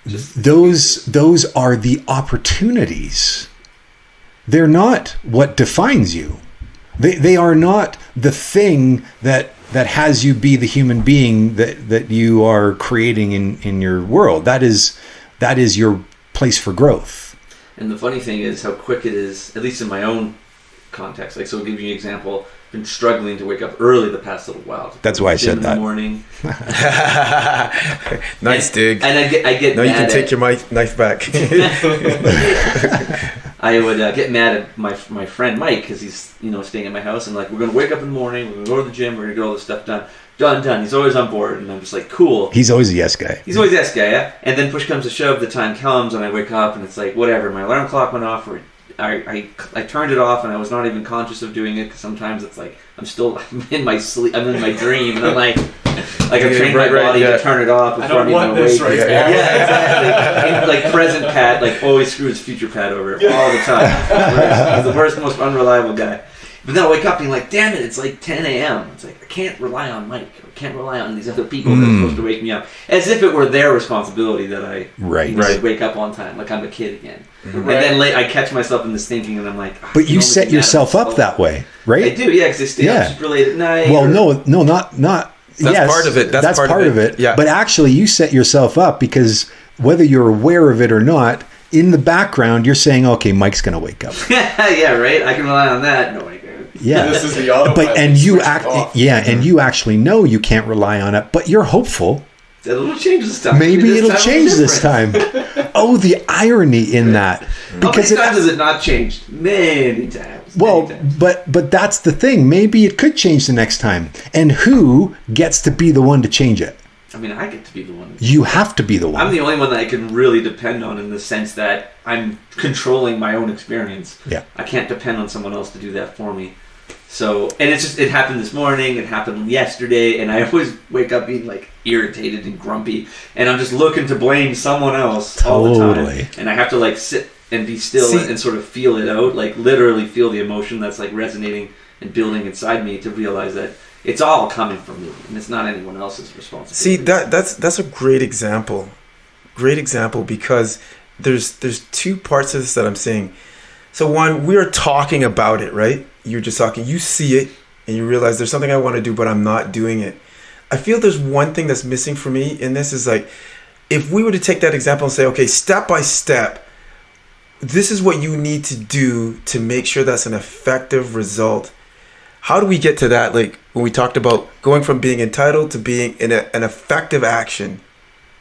Those are the opportunities. They're not what defines you. They are not the thing that has you be the human being that you are creating in your world. That is your place for growth. And the funny thing is how quick it is, at least in my own context. Like, so I'll give you an example. I've been struggling to wake up early the past little while. That's why I said that. In the morning. Nice dig. And I get now mad you can take your knife back. I would get mad at my friend Mike because he's staying at my house, and like, we're gonna wake up in the morning, we're gonna go to the gym, we're gonna get all this stuff done. He's always on board, and I'm just like, cool. He's always a yes guy. Yeah. And then push comes to shove, the time comes, and I wake up, and it's like, whatever. My alarm clock went off, or I turned it off, and I was not even conscious of doing it, because sometimes it's like I'm in my sleep, I'm in my dream, and I'm like I trained my body to turn it off before I'm even awake. Right yeah, exactly. Like present Pat, like always screws future Pat over all the time. He's the worst, most unreliable guy. But then I wake up being like, damn it, it's like 10 a.m. It's like, I can't rely on Mike. I can't rely on these other people that are supposed to wake me up. As if it were their responsibility that I wake up on time, like I'm a kid again. Right. And then I catch myself in this thinking, and I'm like... Oh, but you set yourself up that way, right? I do, yeah, because I stay up super late at night. Well, no, not... That's part of it. That's part of it. Yeah. But actually, you set yourself up because whether you're aware of it or not, in the background, you're saying, okay, Mike's going to wake up. Yeah, right? I can rely on that. No, I can't. Yeah, this is the autopilot. But and you actually know you can't rely on it, but you're hopeful. It'll change this time. Maybe it'll change this time. Oh, the irony in that! Because how many times has it not changed? Many times. Well, but that's the thing. Maybe it could change the next time. And who gets to be the one to change it? I mean, I get to be the one. You have to be the one. I'm the only one that I can really depend on, in the sense that I'm controlling my own experience. Yeah. I can't depend on someone else to do that for me. So, and it happened this morning, it happened yesterday, and I always wake up being like irritated and grumpy, and I'm just looking to blame someone else all the time. And I have to like sit and be still and sort of feel it out, like literally feel the emotion that's like resonating and building inside me, to realize that it's all coming from me, and it's not anyone else's responsibility. See, that's a great example. Great example, because there's two parts of this that I'm seeing. So one, we're talking about it, right? You're just talking, you see it, and you realize there's something I want to do, but I'm not doing it. I feel there's one thing that's missing for me in this, is like, if we were to take that example and say, okay, step by step, this is what you need to do to make sure that's an effective result. How do we get to that? Like when we talked about going from being entitled to being in an effective action.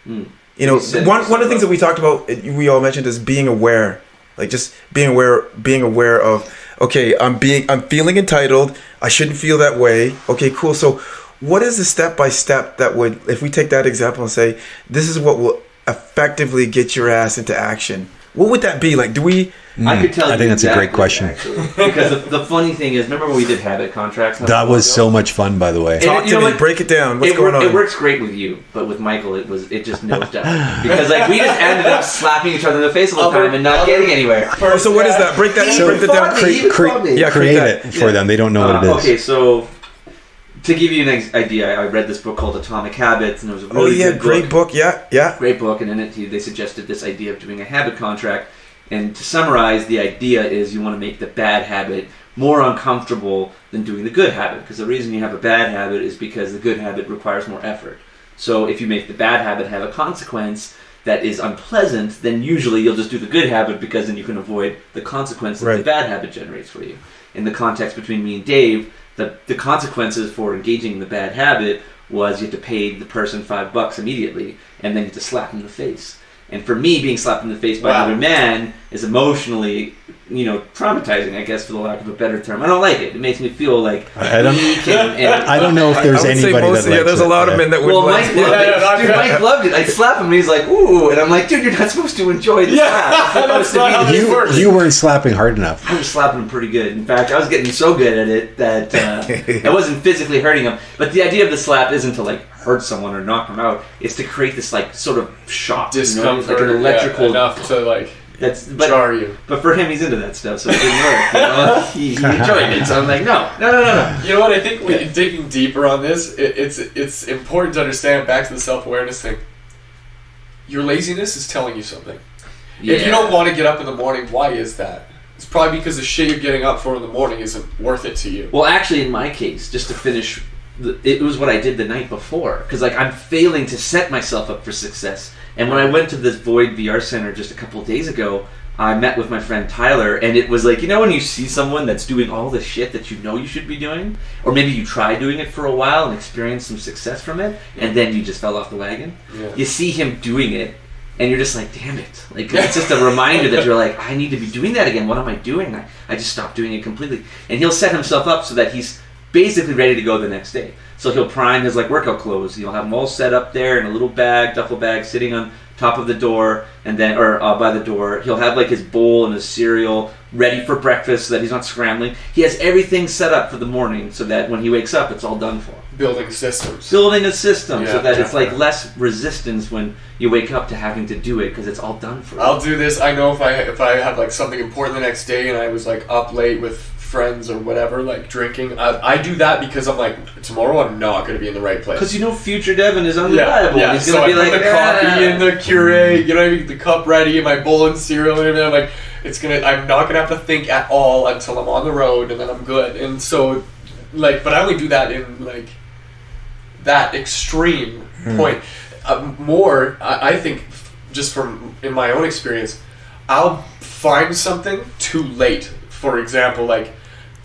You know, one of the things that we talked about, we all mentioned, is being aware. Like just being aware of, okay, I'm feeling entitled. I shouldn't feel that way. Okay, cool. So what is the step by step that would, if we take that example and say, this is what will effectively get your ass into action? What would that be? Like, do we... I could tell you. I think that's a great question. Actually. Because the funny thing is, remember when we did habit contracts? That was so much fun, by the way. Talk to me. Break it down. What's going on? It works great with you, but with Michael, it just nosed up. Because like we just ended up slapping each other in the face all the time and not getting anywhere. Oh, so what is that? Break that down. Create it for them. They don't know what it is. Okay, so to give you an idea, I read this book called Atomic Habits, and it was a really good great book. Yeah. Great book, and in it they suggested this idea of doing a habit contract. And to summarize, the idea is you want to make the bad habit more uncomfortable than doing the good habit. Because the reason you have a bad habit is because the good habit requires more effort. So if you make the bad habit have a consequence that is unpleasant, then usually you'll just do the good habit because then you can avoid the consequence that the bad habit generates for you. In the context between me and Dave, the consequences for engaging in the bad habit was you had to pay the person $5 immediately, and then you had to slap them in the face. And for me, being slapped in the face by another man is emotionally, traumatizing, I guess, for the lack of a better term. I don't like it. It makes me feel like I don't know if there's anybody that likes it. There's a lot of men that would like it. Dude, Mike loved it. I'd slap him and he's like, ooh. And I'm like, dude, you're not supposed to enjoy the slap. You weren't slapping hard enough. I was slapping him pretty good. In fact, I was getting so good at it that I wasn't physically hurting him. But the idea of the slap isn't to like hurt someone or knock them out. It's to create this like sort of shock, discomfort, like an electrical enough to like jar you. But for him, he's into that stuff, so it didn't work. He enjoyed it. So I'm like, no. You know what? I think digging deeper on this, it's important to understand. Back to the self-awareness thing. Your laziness is telling you something. Yeah. If you don't want to get up in the morning, why is that? It's probably because the shit you're getting up for in the morning isn't worth it to you. Well, actually, in my case, just to finish. It was what I did the night before, because like I'm failing to set myself up for success. And when I went to this Void VR Center just a couple of days ago, I met with my friend Tyler, and it was like, when you see someone that's doing all the shit that you should be doing, or maybe you try doing it for a while and experience some success from it, and then you just fell off the wagon. Yeah. You see him doing it, and you're just like, damn it. Like, it's just a reminder that you're like, I need to be doing that again. What am I doing? I just stopped doing it completely. And he'll set himself up so that he's basically ready to go the next day. So he'll prime his like workout clothes. He'll have them all set up there in a little bag, duffel bag, sitting on top of the door, and then by the door. He'll have like his bowl and his cereal ready for breakfast so that he's not scrambling. He has everything set up for the morning so that when he wakes up, it's all done for him. Building a system so that it's like less resistance when you wake up to having to do it because it's all done for you. I'll do this. I know if I have like something important the next day and I was like up late with friends or whatever, like drinking, I do that because I'm like, tomorrow I'm not going to be in the right place. Because future Devin is unreliable. Yeah. He's going to be like, the coffee and the Keurig, the cup ready, and my bowl and cereal and everything. I'm like, I'm not going to have to think at all until I'm on the road, and then I'm good. And so, like, but I only do that in like that extreme point. I think, just from in my own experience, I'll find something too late. For example, like,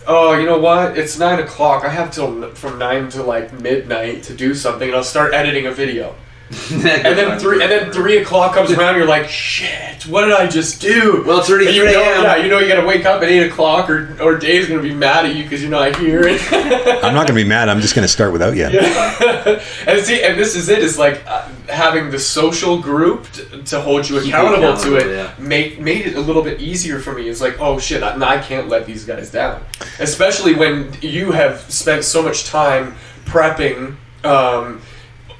oh, you know what? It's 9 o'clock. I have till from 9 to like midnight to do something, and I'll start editing a video. and then 3 o'clock comes around, and you're like, shit, what did I just do? Well, it's already 3 a.m. You got to wake up at 8 o'clock, or Dave's gonna be mad at you because you're not here. I'm not gonna be mad. I'm just gonna start without you. Yeah. and this is it. It's like having the social group to hold you accountable to it. Yeah. Made it a little bit easier for me. It's like, oh shit, I can't let these guys down, especially when you have spent so much time prepping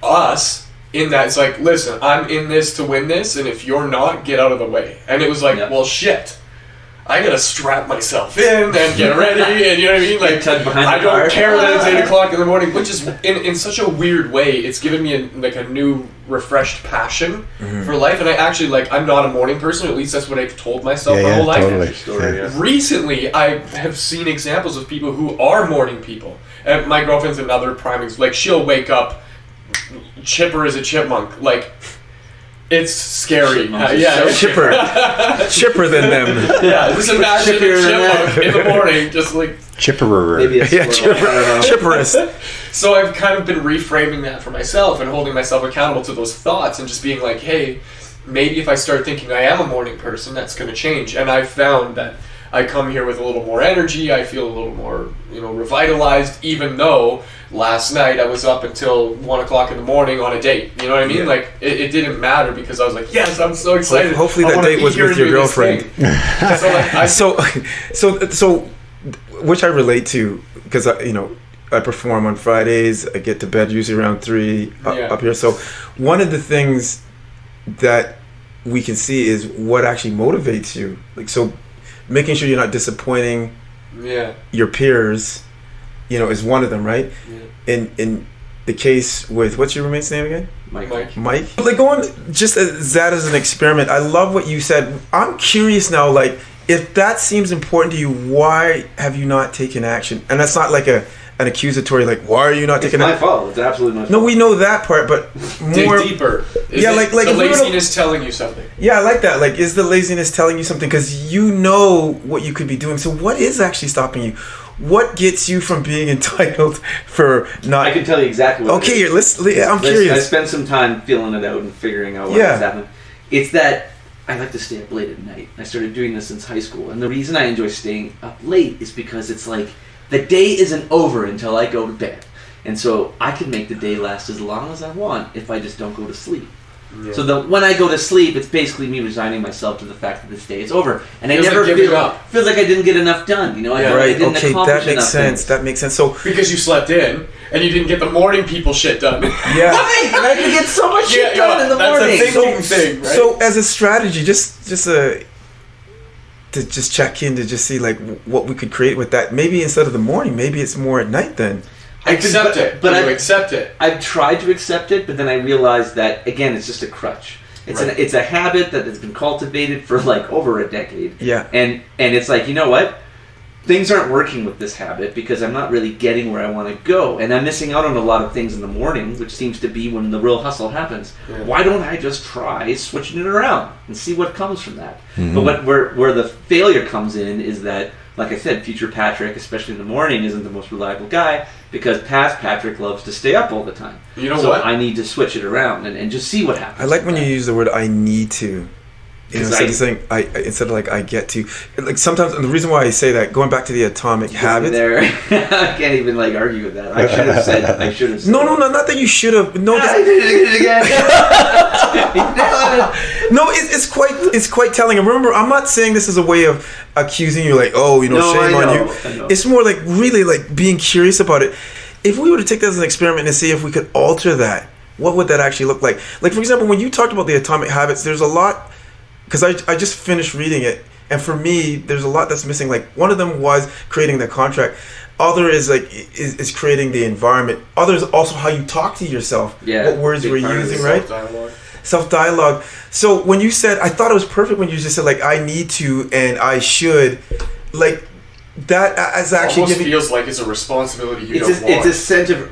us. In that, it's like, listen, I'm in this to win this, and if you're not, get out of the way. And it was like, well, shit, I gotta strap myself in and get ready, and you know what I mean? Like, I don't care that it's 8 o'clock in the morning, which is, in such a weird way, it's given me a new, refreshed passion for life, and I actually, like, I'm not a morning person, at least that's what I've told myself my whole life. Totally. Recently, I have seen examples of people who are morning people, and my girlfriend's another prime example. Like, she'll wake up chipper as a chipmunk. Like, it's scary. Chipper than them. Yeah, just imagine a chipmunk in the morning, just like chipperer. Maybe a chipperist. So I've kind of been reframing that for myself and holding myself accountable to those thoughts and just being like, hey, maybe if I start thinking I am a morning person, that's going to change. And I've found that I come here with a little more energy. I feel a little more, revitalized, even though last night I was up until 1 o'clock in the morning on a date. You know what I mean? Like, it didn't matter because I was like, yes, I'm so excited. Hopefully that date was with your girlfriend. So, which I relate to, because I perform on Fridays. I get to bed usually around 3 up here. So one of the things that we can see is what actually motivates you. Like, so making sure you're not disappointing your peers, is one of them, right? Yeah. In the case with, what's your roommate's name again? Mike. Like, going just as that as an experiment, I love what you said. I'm curious now, like, if that seems important to you, why have you not taken action? And that's not like an accusatory, like, why are you not taking action? It's my fault. It's absolutely my fault. No, we know that part, but more... Dig deeper. Is like the laziness telling you something? Yeah, I like that. Like, is the laziness telling you something? Because you know what you could be doing. So what is actually stopping you? What gets you from being entitled for not... I can tell you exactly what it is. I'm curious. I spent some time feeling it out and figuring out what's happening. It's that I like to stay up late at night. I started doing this since high school. And the reason I enjoy staying up late is because it's like the day isn't over until I go to bed. And so I can make the day last as long as I want if I just don't go to sleep. Yeah. So when I go to sleep, it's basically me resigning myself to the fact that this day is over, and I never feels like I didn't get enough done. I didn't accomplish enough things. That makes sense. So because you slept in and you didn't get the morning people shit done. Yeah, right. And I can get so much shit done in the morning. That's a thinking thing, right? So as a strategy, to just check in to just see like what we could create with that. Maybe instead of the morning, maybe it's more at night then. Accept it. But you accept it. I've tried to accept it, but then I realized that, again, it's just a crutch. It's a habit that has been cultivated for like over a decade. Yeah. And it's like, you know what? Things aren't working with this habit because I'm not really getting where I want to go. And I'm missing out on a lot of things in the morning, which seems to be when the real hustle happens. Yeah. Why don't I just try switching it around and see what comes from that? Mm-hmm. But where the failure comes in is that, like I said, future Patrick, especially in the morning, isn't the most reliable guy because past Patrick loves to stay up all the time. You know what? I need to switch it around and just see what happens. I like when you use the word "I need to." Instead of saying instead of like I get to, like sometimes, and the reason why I say that, going back to the atomic habit, there, I can't even like argue with that. I should have said. No, not that you should have. No, I did it again. No, it's quite telling. And remember, I'm not saying this as a way of accusing you, like, shame on you. I know. It's more like really like being curious about it. If we were to take that as an experiment and see if we could alter that, what would that actually look like? Like, for example, when you talked about the atomic habits, there's a lot. Because I just finished reading it, and for me, there's a lot that's missing. Like, one of them was creating the contract. Other is like is creating the environment. Other is also how you talk to yourself. Yeah, what words you're using, right? Self-dialogue. So when you said, I thought it was perfect when you just said like I need to and I should, like that as actually almost feels like it's a responsibility you don't want. It's a sense of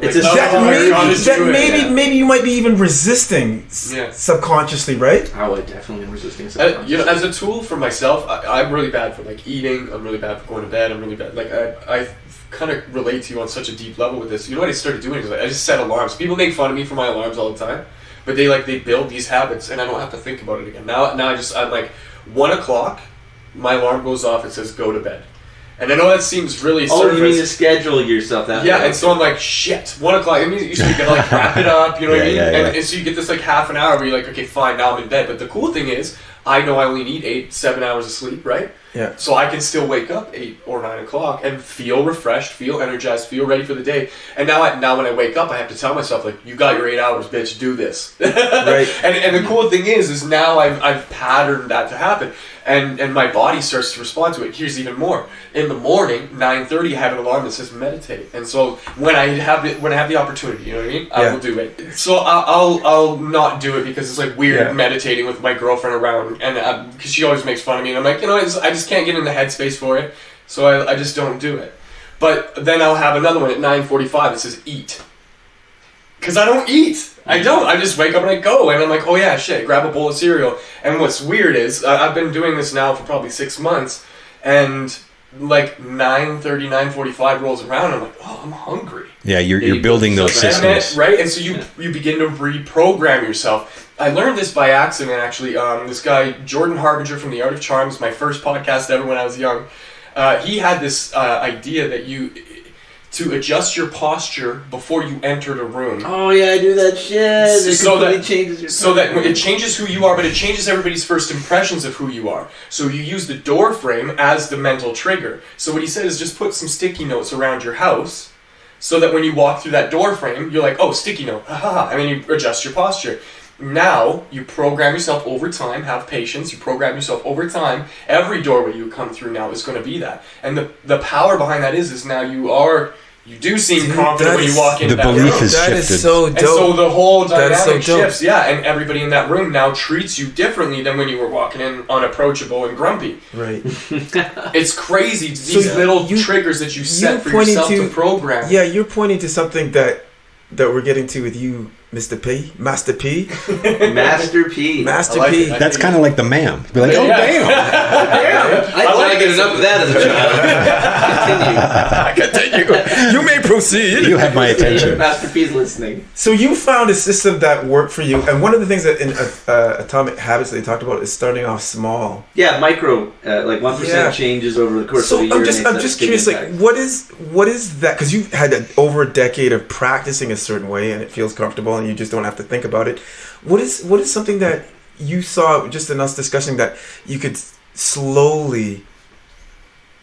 maybe you might be even resisting subconsciously, right? I would definitely am resisting subconsciously. As a tool for myself, I'm really bad for like eating. I'm really bad for going to bed. I'm really bad. Like I kind of relate to you on such a deep level with this. You know what I started doing is like, I just set alarms. People make fun of me for my alarms all the time, but they build these habits, and I don't have to think about it again. Now I'm like 1 o'clock, my alarm goes off. It says go to bed. And I know that seems really surface. You mean to schedule yourself that way? Yeah, and so I'm like, shit, 1 o'clock. It means you gotta like wrap it up, you know what I mean? And so you get this like half an hour where you're like, okay, fine, now I'm in bed. But the cool thing is, I know I only need 7 hours of sleep, right? Yeah. So I can still wake up 8 or 9 o'clock and feel refreshed, feel energized, feel ready for the day. And now when I wake up, I have to tell myself, like, you got your 8 hours, bitch, do this. Right. And the cool thing is now I've patterned that to happen. And my body starts to respond to it. Here's even more. In the morning, 9:30, I have an alarm that says meditate. And so when I have the opportunity, you know what I mean? I will do it. So I'll not do it because it's like weird meditating with my girlfriend around, and because she always makes fun of me, and I'm like, I just can't get in the headspace for it, so I just don't do it. But then I'll have another one at 9:45 that says eat. Because I don't eat. I don't. I just wake up and I go. And I'm like, oh yeah, shit, grab a bowl of cereal. And what's weird is, I've been doing this now for probably 6 months. And like 9:30, 9:45 rolls around, I'm like, oh, I'm hungry. Yeah, you're building those systems. Right? And so you begin to reprogram yourself. I learned this by accident, actually. This guy, Jordan Harbinger from The Art of Charm, my first podcast ever when I was young. He had this idea that to adjust your posture before you entered a room. Oh yeah, I do that shit. So that it changes who you are, but it changes everybody's first impressions of who you are. So you use the door frame as the mental trigger. So what he said is just put some sticky notes around your house, so that when you walk through that door frame, you're like, oh, sticky note, and then you adjust your posture. Now, you program yourself over time, have patience, you program yourself over time. Every doorway you come through now is going to be that. And the power behind that is now you do seem confident when you walk into that room. The belief is shifted. That is so dope. And so the whole dynamic so shifts. Yeah, and everybody in that room now treats you differently than when you were walking in unapproachable and grumpy. Right. It's crazy. These little triggers that you set for yourself to program. Yeah, you're pointing to something that we're getting to with you, Mr. P, Master P. Master P. Master like P. it. That's kind of like the ma'am. Be like, oh, damn. I like get enough of that as a child. Continue. You may proceed. You have my attention. Master P's listening. So you found a system that worked for you, and one of the things that in Atomic Habits that they talked about is starting off small. Yeah, micro, like 1% changes over the course of a year. I'm just curious, like, what is that? Because you've had over a decade of practicing a certain way, and it feels comfortable, and you just don't have to think about it. What is something that you saw just in us discussing that you could slowly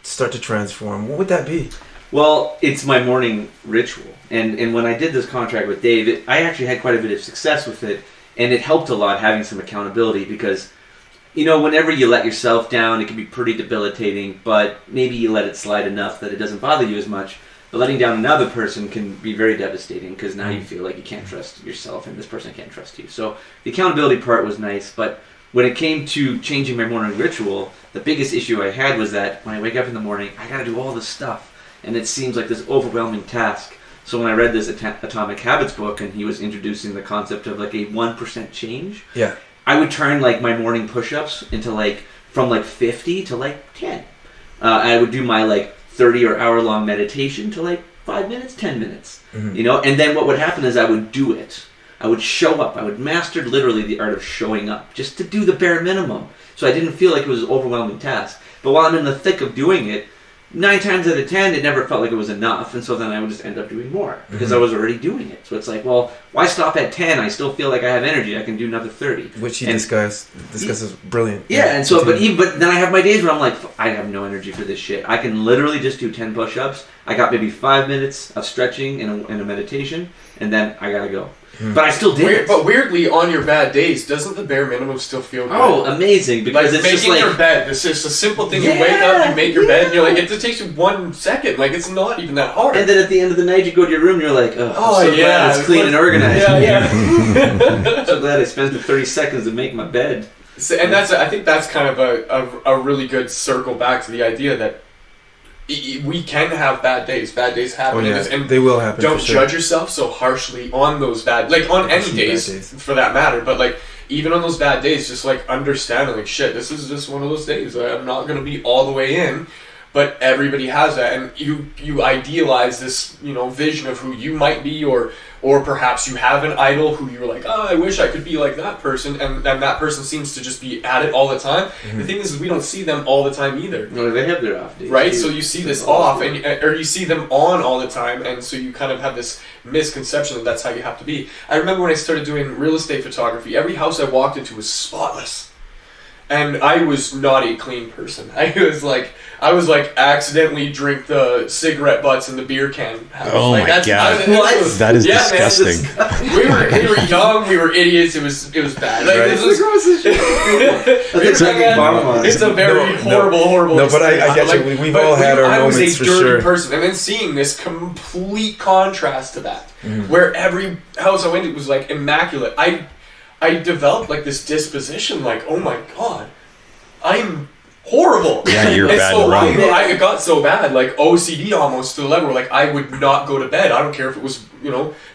start to transform? What would that be? Well, it's my morning ritual. And when I did this contract with Dave, I actually had quite a bit of success with it. And it helped a lot having some accountability because, whenever you let yourself down, it can be pretty debilitating. But maybe you let it slide enough that it doesn't bother you as much. But letting down another person can be very devastating because now you feel like you can't trust yourself and this person can't trust you. So the accountability part was nice. But when it came to changing my morning ritual, the biggest issue I had was that when I wake up in the morning, I got to do all this stuff. And it seems like this overwhelming task. So when I read this Atomic Habits book and he was introducing the concept of like a 1% change, I would turn like my morning push-ups into from 50 to 10. I would do my 30 or hour-long meditation to 5 minutes, 10 minutes, and then what would happen is I would do it. I would show up. I would master literally the art of showing up just to do the bare minimum. So I didn't feel like it was an overwhelming task. But while I'm in the thick of doing it, 9 times out of 10, it never felt like it was enough, and so then I would just end up doing more because I was already doing it. So it's like, well, why stop at 10? I still feel like I have energy. I can do another 30. Which he discusses brilliant. Yeah, and so, but then I have my days where I'm like, I have no energy for this shit. I can literally just do 10 push-ups. I got maybe 5 minutes of stretching and a meditation, and then I gotta go. But I still did it. But weirdly, on your bad days, doesn't the bare minimum still feel good? Oh, amazing. Because it's making just your bed. It's just a simple thing. You wake up, you make your bed, and you're like, it just takes you 1 second. It's not even that hard. And then at the end of the night, you go to your room, and you're like, I'm so glad it's clean and organized. Yeah. So glad I spent the 30 seconds to make my bed. So, and I think that's kind of a really good circle back to the idea that we can have bad days. Bad days happen. And they will happen. Don't judge yourself so harshly on those bad, on any days for that matter. But even on those bad days, just understanding shit. This is just one of those days. I'm not going to be all the way in, but everybody has that, and you idealize this vision of who you might be, or perhaps you have an idol who you're like, oh, I wish I could be like that person, and that person seems to just be at it all the time. The thing is we don't see them all the time either. No, they have their off days, right? So you see this off, or you see them on all the time, and so you kind of have this misconception that that's how you have to be. I remember when I started doing real estate photography, every house I walked into was spotless, and I was not a clean person. I was accidentally drink the cigarette butts in the beer can. Oh my god! That is disgusting. Man, we were young. We were idiots. It was bad. It's a very horrible. No, but I get you. We've all had our moments for sure. I was a dirty person, and then seeing this complete contrast to that, where every house I went to was immaculate. I developed this disposition, oh my god, I'm horrible. Yeah, you're and bad so and wrong. I got so bad, like OCD almost to the level where like I would not go to bed. I don't care if it was,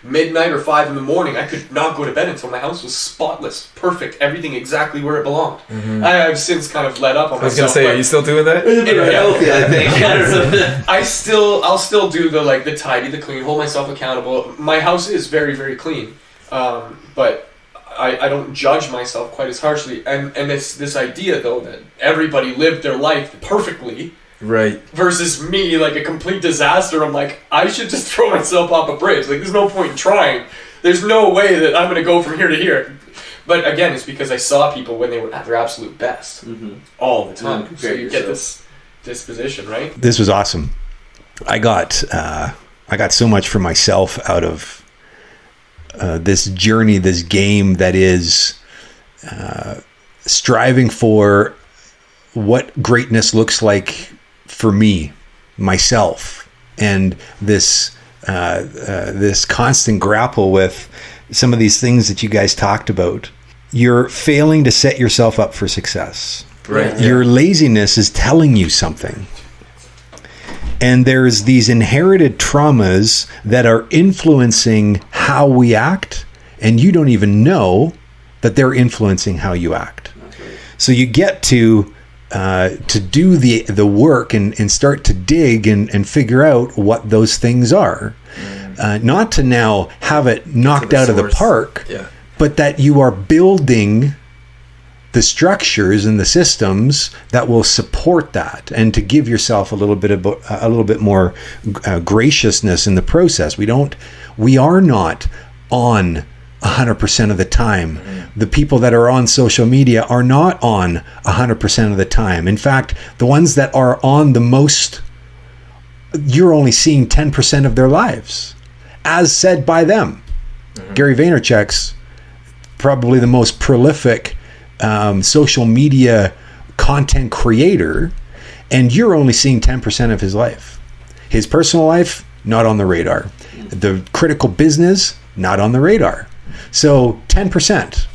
midnight or 5 in the morning. I could not go to bed until my house was spotless, perfect, everything exactly where it belonged. Mm-hmm. I've since kind of let up on myself. I was gonna say, are you still doing that? Healthy, I think. I'll still do the tidy, the clean, hold myself accountable. My house is very, very clean, but I don't judge myself quite as harshly. And this idea though that everybody lived their life perfectly. Right. Versus me, like a complete disaster. I'm like, I should just throw myself off a bridge. Like, there's no point in trying. There's no way that I'm going to go from here to here. But again, it's because I saw people when they were at their absolute best all the time. So you get this disposition, right? This was awesome. I got so much for myself out of this journey, this game that is striving for what greatness looks like for me, myself, and this constant grapple with some of these things that you guys talked about. You're failing to set yourself up for success. Right. Your laziness is telling you something. And there's these inherited traumas that are influencing how we act, and you don't even know that they're influencing how you act. So you get to do the work and start to dig and figure out what those things are. Not to now have it knocked out of the park, but that you are building the structures and the systems that will support that, and to give yourself a little bit more graciousness in the process. We are not on 100% of the time. The people that are on social media are not on 100% of the time. In fact, the ones that are on the most, you're only seeing 10% of their lives, as said by them. Gary Vaynerchuk's probably the most prolific social media content creator, and you're only seeing 10% of his life. His personal life, not on the radar. The critical business, not on the radar. So 10%,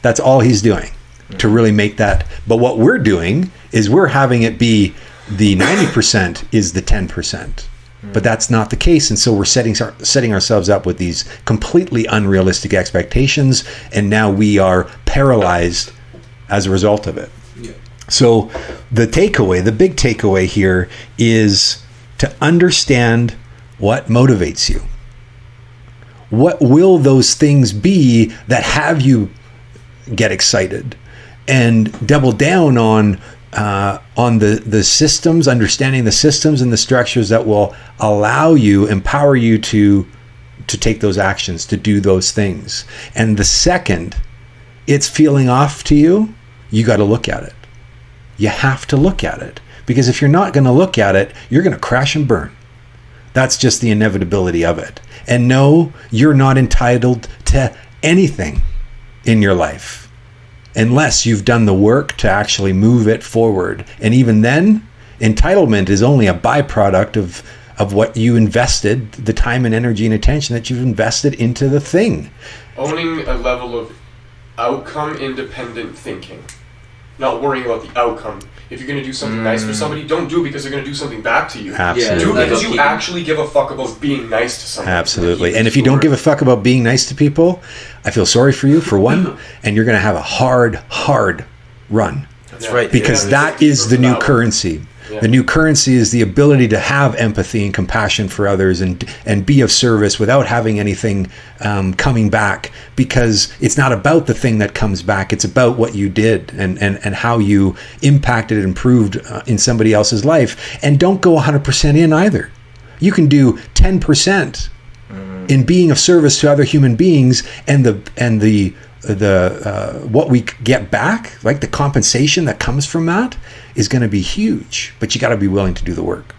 that's all he's doing to really make that. But what we're doing is we're having it be the 90% is the 10%. But that's not the case. And so we're setting ourselves up with these completely unrealistic expectations. And now we are paralyzed as a result of it. Yeah. So the big takeaway here is to understand what motivates you. What will those things be that have you get excited, and double down on the systems, understanding the systems and the structures that will allow you, empower you to take those actions, to do those things. And the second it's feeling off to you, you got to look at it. You have to look at it, because if you're not going to look at it, you're going to crash and burn. That's just the inevitability of it. And no, you're not entitled to anything in your life unless you've done the work to actually move it forward. And even then, entitlement is only a byproduct of what you invested, the time and energy and attention that you've invested into the thing. Owning a level of outcome independent thinking. Not worrying about the outcome. If you're going to do something nice for somebody, don't do it because they're going to do something back to you. Absolutely. Do it because you actually give a fuck about being nice to somebody. Absolutely. And if you don't give a fuck about being nice to people, I feel sorry for you, for one, and you're going to have a hard run. That's right. Because that is the new currency. Yeah. The new currency is the ability to have empathy and compassion for others and be of service without having anything coming back, because it's not about the thing that comes back. It's about what you did and how you impacted and improved in somebody else's life. And don't go 100% in either. You can do 10% in being of service to other human beings, and the what we get back, like the compensation that comes from that, is going to be huge. But you got to be willing to do the work.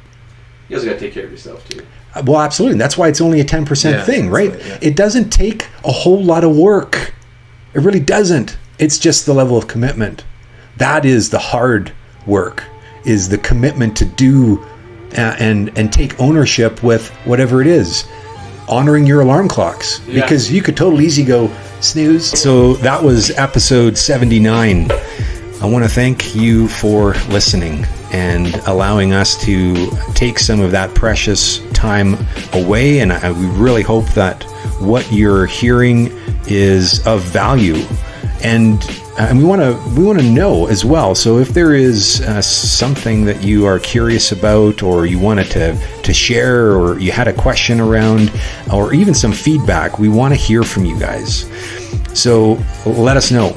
You also got to take care of yourself too. Well, absolutely. And that's why it's only a 10% thing, right? It doesn't take a whole lot of work. It really doesn't. It's just the level of commitment. That is the hard work, is the commitment to do and take ownership with whatever it is. Honoring your alarm clocks, because you could totally easy go snooze. So that was episode 79. I want to thank you for listening and allowing us to take some of that precious time away. And we really hope that what you're hearing is of value. And we want to know as well. So if there is something that you are curious about, or you wanted to share, or you had a question around, or even some feedback, we want to hear from you guys. So let us know.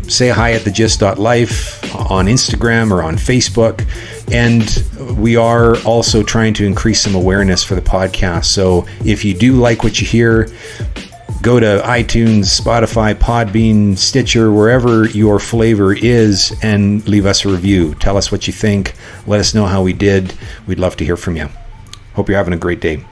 Say hi at thegist.life on Instagram or on Facebook. And we are also trying to increase some awareness for the podcast. So if you do like what you hear, go to iTunes, Spotify, Podbean, Stitcher, wherever your flavor is, and leave us a review. Tell us what you think. Let us know how we did. We'd love to hear from you. Hope you're having a great day.